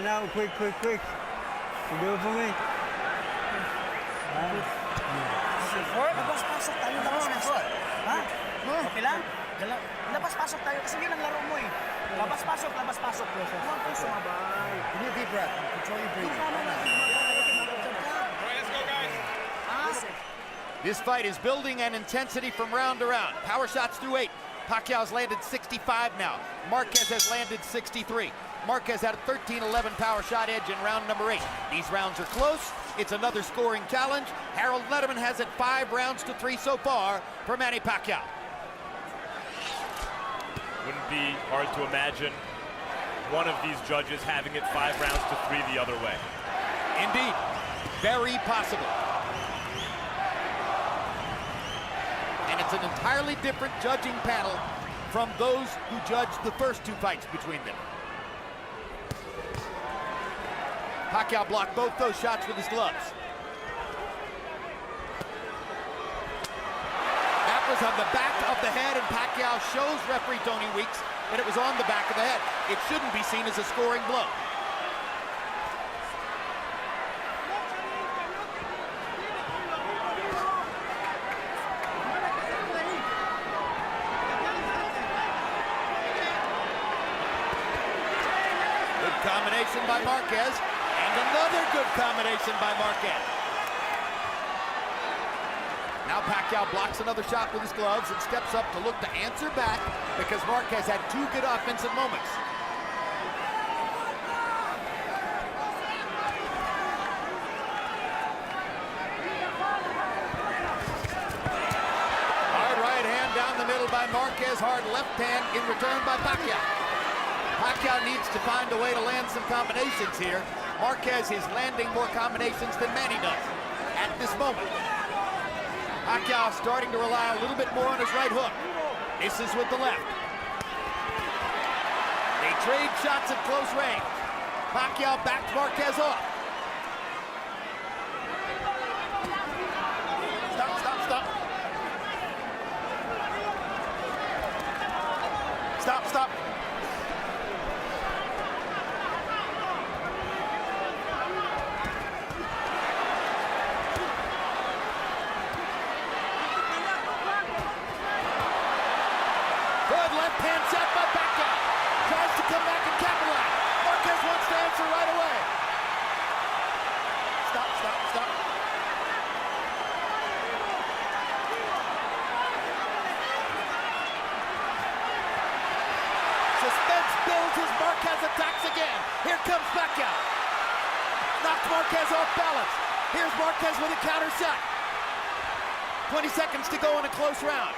Now, quick. You do it for me. Labas-pasok tayo, labas-pasok. Ha? Okay lang? Labas-pasok tayo kasi yun ang laro mo eh. Labas-pasok. Huwag kayo sumabay. Give me a deep breath. Control your breathing. This fight is building an intensity from round to round. Power shots through 8. Pacquiao's landed 65 now. Marquez has landed 63. Marquez had a 13-11 power shot edge in round number 8. These rounds are close. It's another scoring challenge. Harold Letterman has it 5 rounds to 3 so far for Manny Pacquiao. Wouldn't be hard to imagine one of these judges having it 5 rounds to 3 the other way. Indeed, very possible. And it's an entirely different judging panel from those who judged the first 2 fights between them. Pacquiao blocked both those shots with his gloves. That was on the back of the head, and Pacquiao shows referee Tony Weeks that it was on the back of the head. It shouldn't be seen as a scoring blow. Good combination by Marquez. And another good combination by Marquez. Now Pacquiao blocks another shot with his gloves and steps up to look to answer back because Marquez had 2 good offensive moments. Hard right hand down the middle by Marquez, hard left hand in return by Pacquiao. Pacquiao needs to find a way to land some combinations here. Marquez is landing more combinations than Manny does at this moment. Pacquiao starting to rely a little bit more on his right hook. Misses with the left. They trade shots at close range. Pacquiao backed Marquez off. Stop. Left-hand shot by Pacquiao. Tries to come back and capitalize. Marquez wants to answer right away. Stop. Suspense builds as Marquez attacks again. Here comes Pacquiao. Knocks Marquez off balance. Here's Marquez with a counter shot. 20 seconds to go in a close round.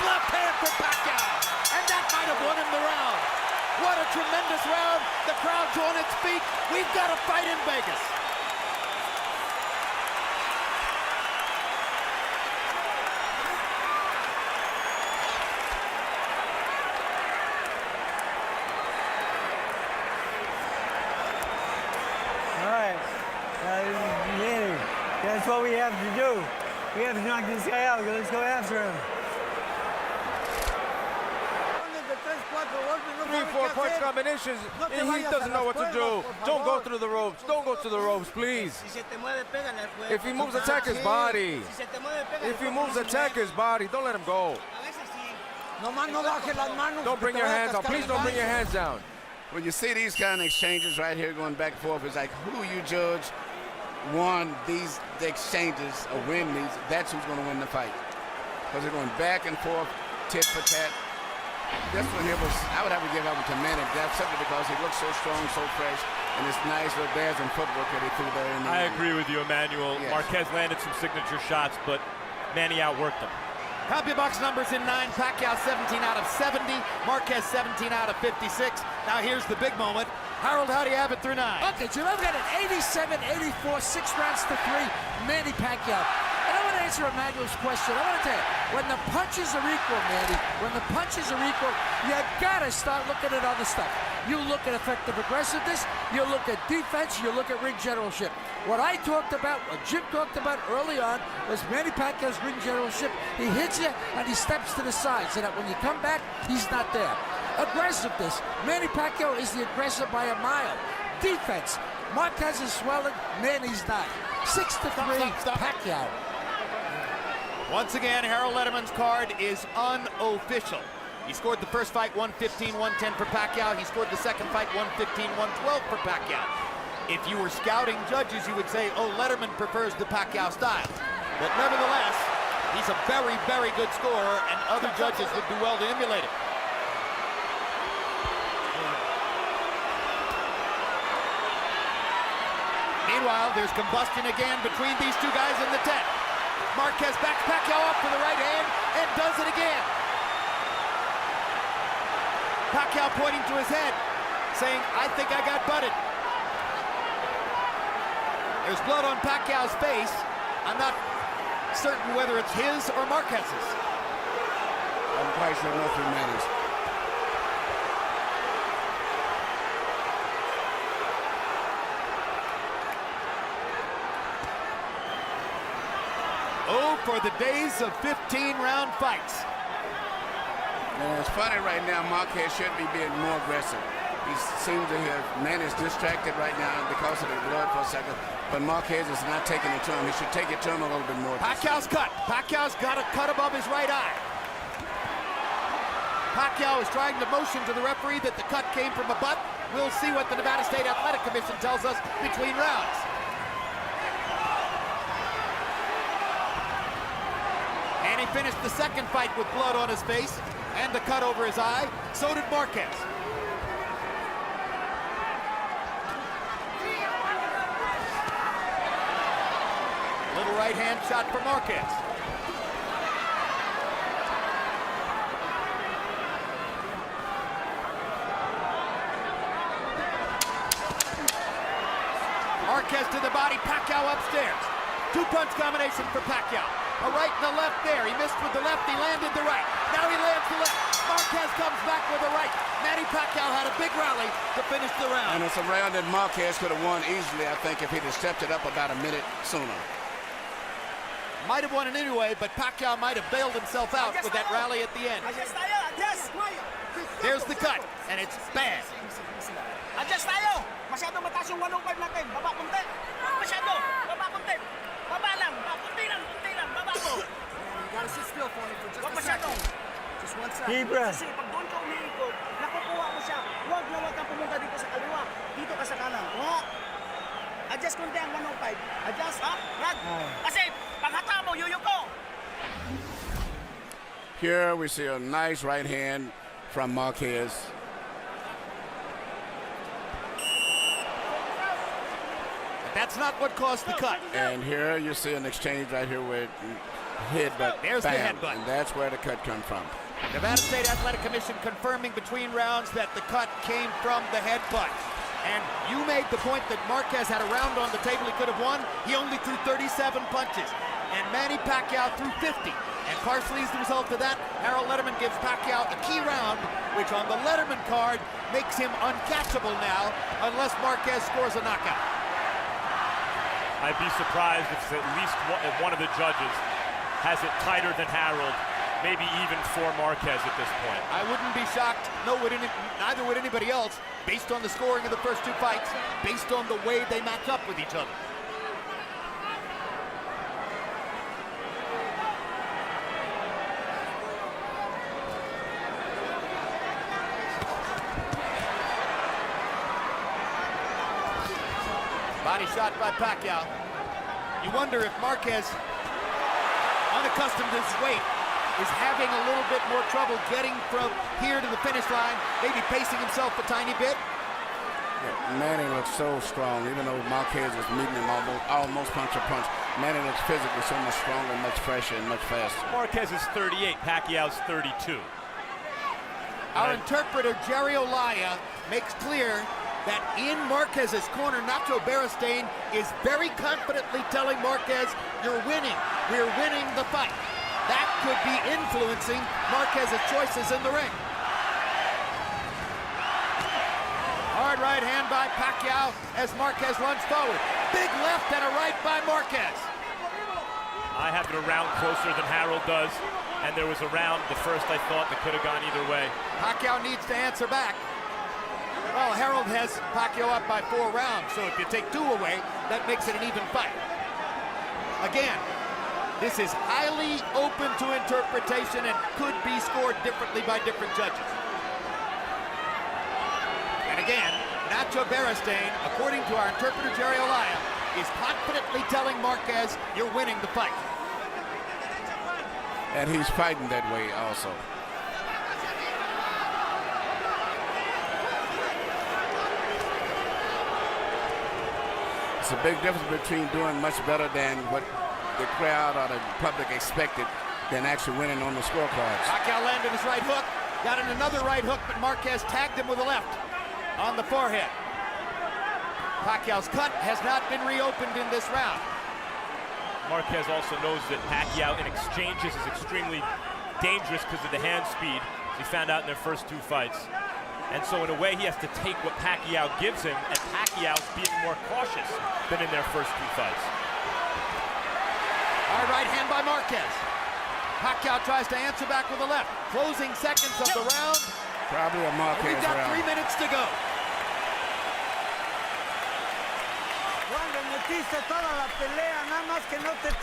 Left hand for Pacquiao, and that might have won him the round. What a tremendous round. The crowd's on its feet. We've got a fight in Vegas. All right. what we have to do. We have to knock this guy out. Let's go after him. 3, 4 punch combinations, and he doesn't know what to do. Don't go through the ropes. Don't go to the ropes, please. If he moves, attack his body. If he moves, attack his body. Don't let him go. Don't bring your hands down. Please don't bring your hands down. When you see these kind of exchanges right here going back and forth, it's like who you judge won these exchanges or win these, that's who's going to win the fight. Because they're going back and forth, tit for tat. This one here was, I would have to give up to Manny. That's simply because he looks so strong, so fresh, and it's nice little dancing footwork that he threw there. I agree with you, Emmanuel. Yes. Marquez landed some signature shots, but Manny outworked him. CompuBox numbers in 9. Pacquiao 17 out of 70. Marquez 17 out of 56. Now here's the big moment. Harold, how do you have it through 9? Okay, Jim, I've got an 87-84, 6 rounds to 3, Manny Pacquiao. And I want to answer Emmanuel's question. I want to tell you, when the punches are equal, Manny, when the punches are equal, you got to start looking at other stuff. You look at effective aggressiveness, you look at defense, you look at ring generalship. What I talked about, what Jim talked about early on, was Manny Pacquiao's ring generalship. He hits you and he steps to the side so that when you come back, he's not there. Aggressiveness, Manny Pacquiao is the aggressor by a mile. Defense, Marquez is swelling, Manny's not. 6-3, Pacquiao. Once again, Harold Letterman's card is unofficial. He scored the first fight 115-110 for Pacquiao. He scored the second fight 115-112 for Pacquiao. If you were scouting judges, you would say, oh, Letterman prefers the Pacquiao style. But nevertheless, he's a very, very good scorer, and other judges would do well to emulate it. Meanwhile, there's combustion again between these two guys in the tent. Marquez backs Pacquiao up for the right hand and does it again. Pacquiao pointing to his head, saying, I think I got butted. There's blood on Pacquiao's face. I'm not certain whether it's his or Marquez's. I'm quite sure nothing matters. Oh, for the days of 15-round fights. And it's funny right now, Marquez should be being more aggressive. He seems to have, Manny's distracted right now because of the blood for a second, but Marquez is not taking it to him. He should take it to him a little bit more. Pacquiao's cut. Pacquiao's got a cut above his right eye. Pacquiao is trying to motion to the referee that the cut came from a butt. We'll see what the Nevada State Athletic Commission tells us between rounds. And he finished the second fight with blood on his face and a cut over his eye. So did Marquez. Little right hand shot for Marquez. Marquez to the body, Pacquiao upstairs. Two-punch combination for Pacquiao. A right and a left there. He missed with the left, he landed the right. Now he lands the left. Marquez comes back with a right. Manny Pacquiao had a big rally to finish the round. And it's a round that Marquez could have won easily, I think, if he'd have stepped it up about a minute sooner. Might have won it anyway, but Pacquiao might have bailed himself out with that rally at the end. There's the cut, and it's bad. Adjust tayo! Masyadong mataas yung 105 natin. Baba kunti. Masyado. Baba kunti. Baba lang. Kunti lang. Baba ko. You gotta sit still for me for just a second. Just one second. Deep breath. Kasi pag doon ka umiikot, nakukuha mo siya. Huwag na huwag kang pumunta dito sa kaliwa. Dito ka sa kanan. Adjust kunti ang 105. Adjust, ha? Rag. Kasi pag hata mo, yuyuko. Here we see a nice right hand from Marquez. That's not what caused the cut. And here you see an exchange right here with headbutt. There's bam, the headbutt. And that's where the cut come from. Nevada State Athletic Commission confirming between rounds that the cut came from the headbutt. And you made the point that Marquez had a round on the table he could have won. He only threw 37 punches. And Manny Pacquiao threw 50. And partially as the result of that, Harold Letterman gives Pacquiao a key round, which on the Letterman card makes him uncatchable now, unless Marquez scores a knockout. I'd be surprised if at least one of the judges has it tighter than Harold, maybe even for Marquez at this point. I wouldn't be shocked, neither would anybody else, based on the scoring of the first two fights, based on the way they match up with each other. Body shot by Pacquiao. You wonder if Marquez, unaccustomed to his weight, is having a little bit more trouble getting from here to the finish line, maybe pacing himself a tiny bit. Yeah, Manny looks so strong, even though Marquez is meeting him almost punch for punch. Manny looks physically so much stronger, much fresher, and much faster. Marquez is 38, Pacquiao's 32. Our interpreter, Jerry Olaya, makes clear that in Marquez's corner, Nacho Beristain is very confidently telling Marquez, you're winning, we're winning the fight. That could be influencing Marquez's choices in the ring. Hard right hand by Pacquiao as Marquez runs forward. Big left and a right by Marquez. I have it a round closer than Harold does, and there was a round, the first I thought, that could have gone either way. Pacquiao needs to answer back. Well, Harold has Pacquiao up by 4 rounds, so if you take 2 away, that makes it an even fight. Again, this is highly open to interpretation and could be scored differently by different judges. And again, Nacho Beristain, according to our interpreter Jerry Olaya, is confidently telling Marquez, you're winning the fight. And he's fighting that way also. It's a big difference between doing much better than what the crowd or the public expected than actually winning on the scorecards. Pacquiao landed his right hook, got in another right hook, but Marquez tagged him with a left on the forehead. Pacquiao's cut has not been reopened in this round. Marquez also knows that Pacquiao in exchanges is extremely dangerous because of the hand speed, as he found out in their first 2 fights. And so in a way, he has to take what Pacquiao gives him, and Pacquiao's being more cautious than in their first 2 fights. Hard right hand by Marquez. Pacquiao tries to answer back with a left. Closing seconds of the round. Probably a Marquez We've got round. 3 minutes to go.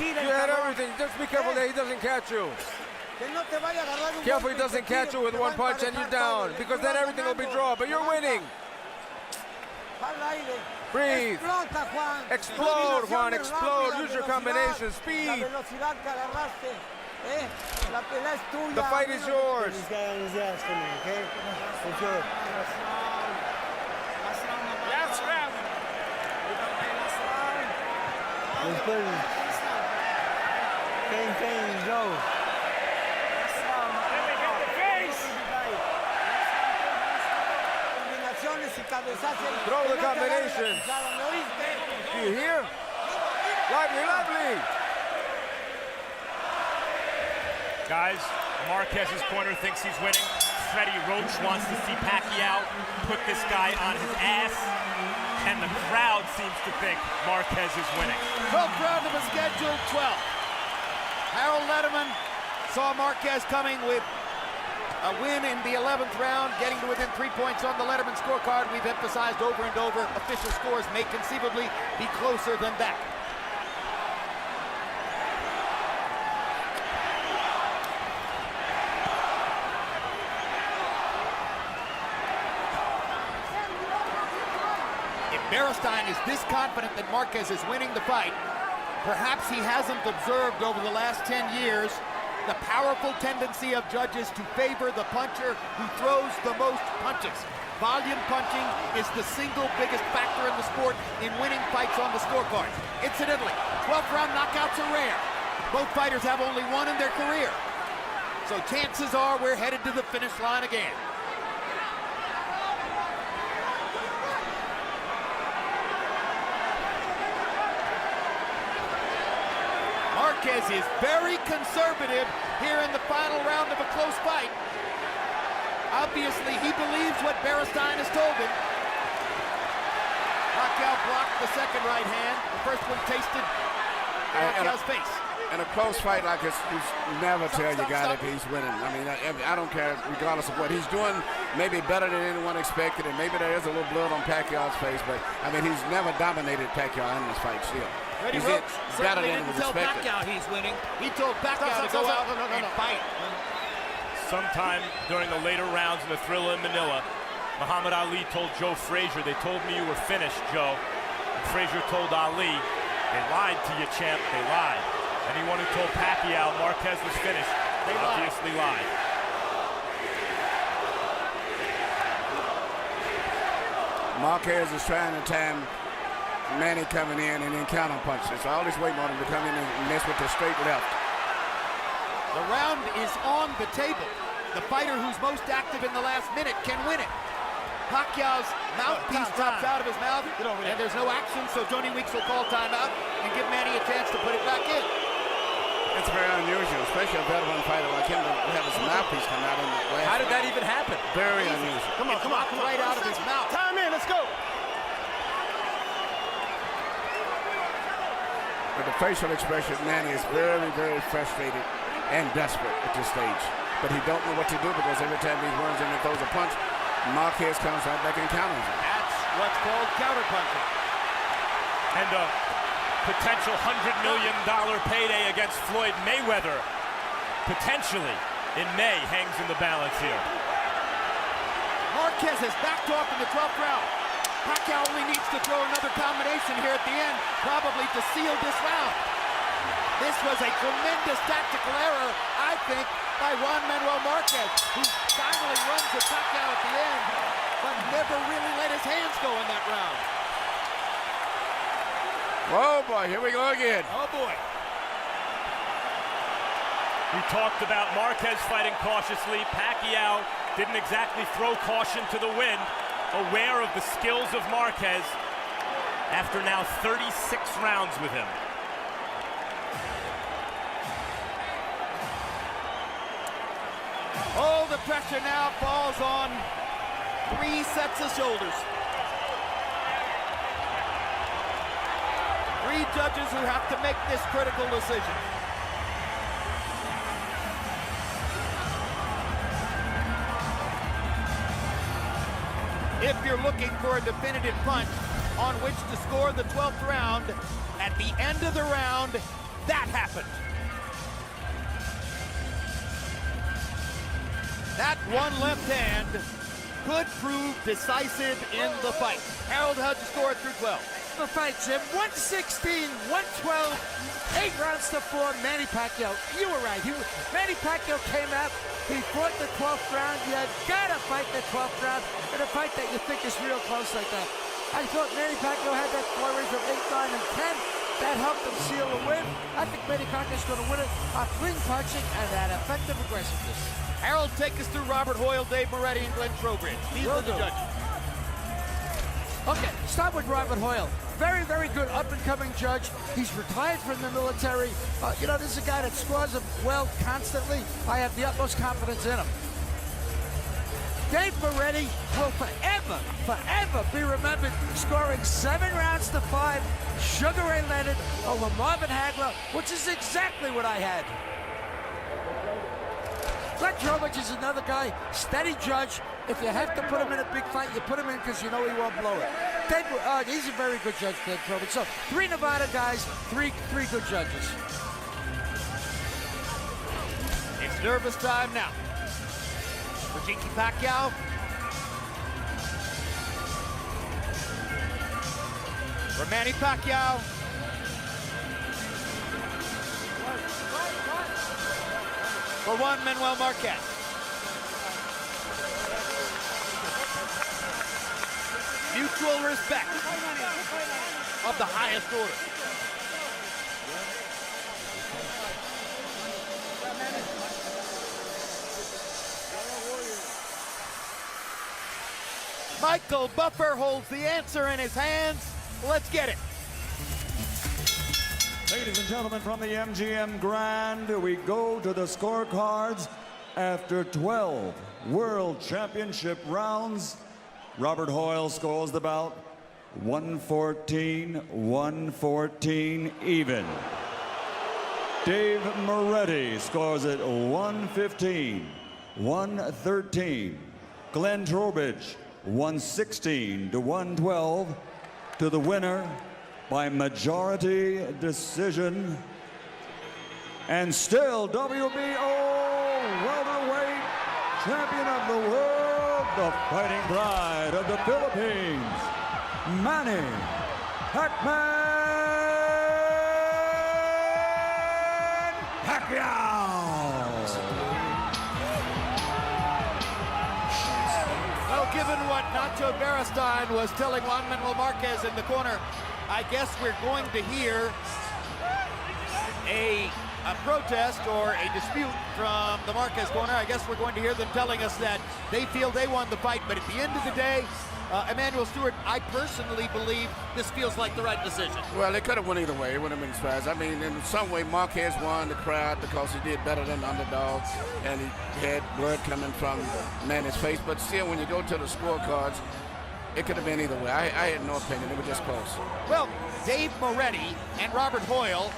You had everything. Just be careful that he doesn't catch you. Careful he doesn't catch you with one punch and you're down, because then everything will be draw, but you're winning. Breathe. Explode, Juan, explode. Use your combination, speed. The fight is yours. Throw the combinations. Do you hear? Lively, lively. Guys, Marquez's corner thinks he's winning. Freddie Roach wants to see Pacquiao put this guy on his ass. And the crowd seems to think Marquez is winning. 12th round of a scheduled 12. Harold Letterman saw Marquez coming with a win in the 11th round, getting to within 3 points on the Letterman scorecard. We've emphasized over and over, official scores may conceivably be closer than that. If Beristain is this confident that Marquez is winning the fight, perhaps he hasn't observed over the last 10 years the powerful tendency of judges to favor the puncher who throws the most punches. Volume punching is the single biggest factor in the sport in winning fights on the scorecard. Incidentally, 12th round knockouts are rare. Both fighters have only one in their career. So chances are we're headed to the finish line again. Marquez is very conservative here in the final round of a close fight. Obviously, he believes what Beristain has told him. Pacquiao blocked the second right hand. The first one tasted Pacquiao's face. In a close fight like this, you never tell your guy that he's winning. I mean, I don't care, regardless of what he's doing, maybe better than anyone expected, and maybe there is a little blood on Pacquiao's face, but I mean, he's never dominated Pacquiao in this fight still. Freddie He's Roach better certainly than didn't was tell expected. Pacquiao he's winning. He told Pacquiao to go out and fight. Sometime during the later rounds in the Thrilla in Manila, Muhammad Ali told Joe Frazier, "They told me you were finished, Joe." And Frazier told Ali, "They lied to you, champ, they lied." Anyone who told Pacquiao Marquez was finished, they obviously lied. Marquez is trying to time Manny coming in and then counter punches. So all he's waiting on him to come in and mess with the straight left. The round is on the table. The fighter who's most active in the last minute can win it. Pacquiao's mouthpiece drops out of his mouth, and there's no action, so Johnny Weeks will call timeout and give Manny a chance to put it back in. It's very unusual, especially a veteran fighter like him to have his mouthpiece come out in the last How did that round. even happen? Very unusual. Come on, come on, come on. Right out of his mouth. Time in, let's go. But the facial expression, Manny is very, very frustrated and desperate at this stage. But he don't know what to do because every time he runs in and throws a punch, Marquez comes right back and counters him. That's what's called counterpunching. And a potential $100 million payday against Floyd Mayweather, potentially in May, hangs in the balance here. Marquez has backed off in the 12th round. Pacquiao only needs to throw another combination here at the end, probably to seal this round. This was a tremendous tactical error, I think, by Juan Manuel Marquez, who finally runs at Pacquiao at the end, but never really let his hands go in that round. Oh boy, here we go again. Oh boy. We talked about Marquez fighting cautiously. Pacquiao didn't exactly throw caution to the wind, aware of the skills of Marquez after now 36 rounds with him. All the pressure now falls on 3 sets of shoulders. 3 judges who have to make this critical decision. If you're looking for a definitive punch on which to score the 12th round, at the end of the round, that happened. That one left hand could prove decisive in the fight. Harold, how'd you score it through 12? The fight, Jim. 116, 112, 8 rounds to 4. Manny Pacquiao, you were right. Manny Pacquiao came out. He fought the 12th round. You gotta fight the 12th round in a fight that you think is real close like that. I thought Manny Pacquiao had that flurry from 8, 9, and 10. That helped him seal the win. I think Manny Pacquiao's going to win it on clean punching and that effective aggressiveness. Harold, take us through Robert Hoyle, Dave Moretti, and Glenn Trowbridge. These are the judges. Okay, start with Robert Hoyle. Very, very good up-and-coming judge. He's retired from the military. You know, this is a guy that scores him well constantly. I have the utmost confidence in him. Dave Moretti will forever, forever be remembered scoring 7 rounds to 5, Sugar Ray Leonard over Marvin Hagler, which is exactly what I had. Glenn Trowbridge is another guy, steady judge. If you have to put him in a big fight, you put him in because you know he won't blow it. He's a very good judge, Glenn Trowbridge. So 3 Nevada guys, three good judges. It's nervous time now. For Jinky Pacquiao. For Manny Pacquiao. For Juan Manuel Marquez. Mutual respect of the highest order. Michael Buffer holds the answer in his hands. Let's get it. Ladies and gentlemen, from the MGM Grand, we go to the scorecards. After 12 World Championship rounds, Robert Hoyle scores the bout 114, 114 even. Dave Moretti scores it 115, 113. Glenn Trowbridge 116 to 112 to the winner by majority decision. And still WBO welterweight champion of the world, the fighting pride of the Philippines, Manny Pacquiao. Well, given what Nacho Beristain was telling Juan Manuel Marquez in the corner, I guess we're going to hear a protest or a dispute from the Marquez corner. I guess we're going to hear them telling us that they feel they won the fight, but at the end of the day, Emmanuel Stewart, I personally believe this feels like the right decision. Well, it could have went either way. It wouldn't have been surprised. I mean, in some way, Marquez won the crowd because he did better than the underdog, and he had blood coming from Manny's face. But still, when you go to the scorecards, it could have been either way. I had no opinion. It was just close. Well, Dave Moretti and Robert Hoyle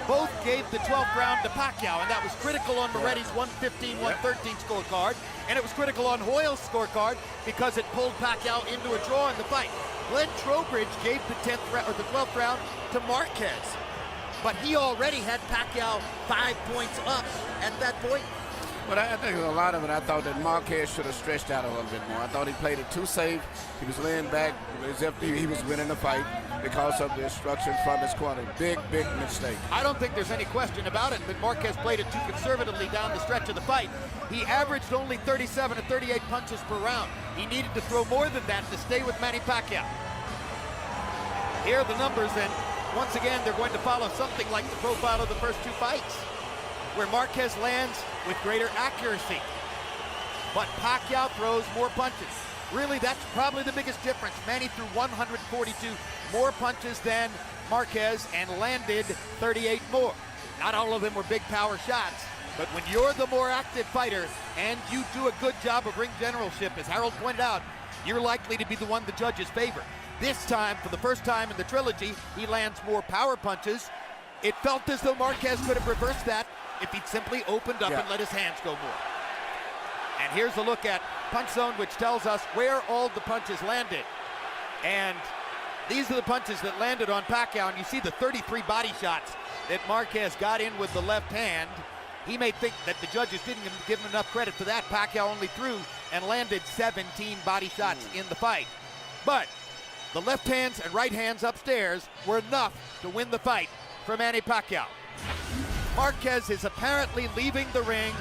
both gave the 12th round to Pacquiao, and that was critical on Moretti's 115-113 scorecard, and it was critical on Hoyle's scorecard because it pulled Pacquiao into a draw in the fight. Glenn Trowbridge gave the 12th round to Marquez, but he already had Pacquiao 5 points up at that point. But I think a lot of it, I thought that Marquez should have stretched out a little bit more. I thought he played it too safe. He was laying back as if he was winning the fight because of the instructions from his corner. Big, big mistake. I don't think there's any question about it that Marquez played it too conservatively down the stretch of the fight. He averaged only 37 to 38 punches per round. He needed to throw more than that to stay with Manny Pacquiao. Here are the numbers, and once again, they're going to follow something like the profile of the first two fights, where Marquez lands with greater accuracy, but Pacquiao throws more punches. Really, that's probably the biggest difference. Manny threw 142 more punches than Marquez and landed 38 more. Not all of them were big power shots, but when you're the more active fighter and you do a good job of ring generalship, as Harold pointed out, you're likely to be the one the judges favor. This time, for the first time in the trilogy, he lands more power punches. It felt as though Marquez could have reversed that if he'd simply opened up and let his hands go more. And here's a look at punch zone, which tells us where all the punches landed. And these are the punches that landed on Pacquiao, and you see the 33 body shots that Marquez got in with the left hand. He may think that the judges didn't give him enough credit for that. Pacquiao only threw and landed 17 body shots in the fight. But the left hands and right hands upstairs were enough to win the fight for Manny Pacquiao. Marquez is apparently leaving the ring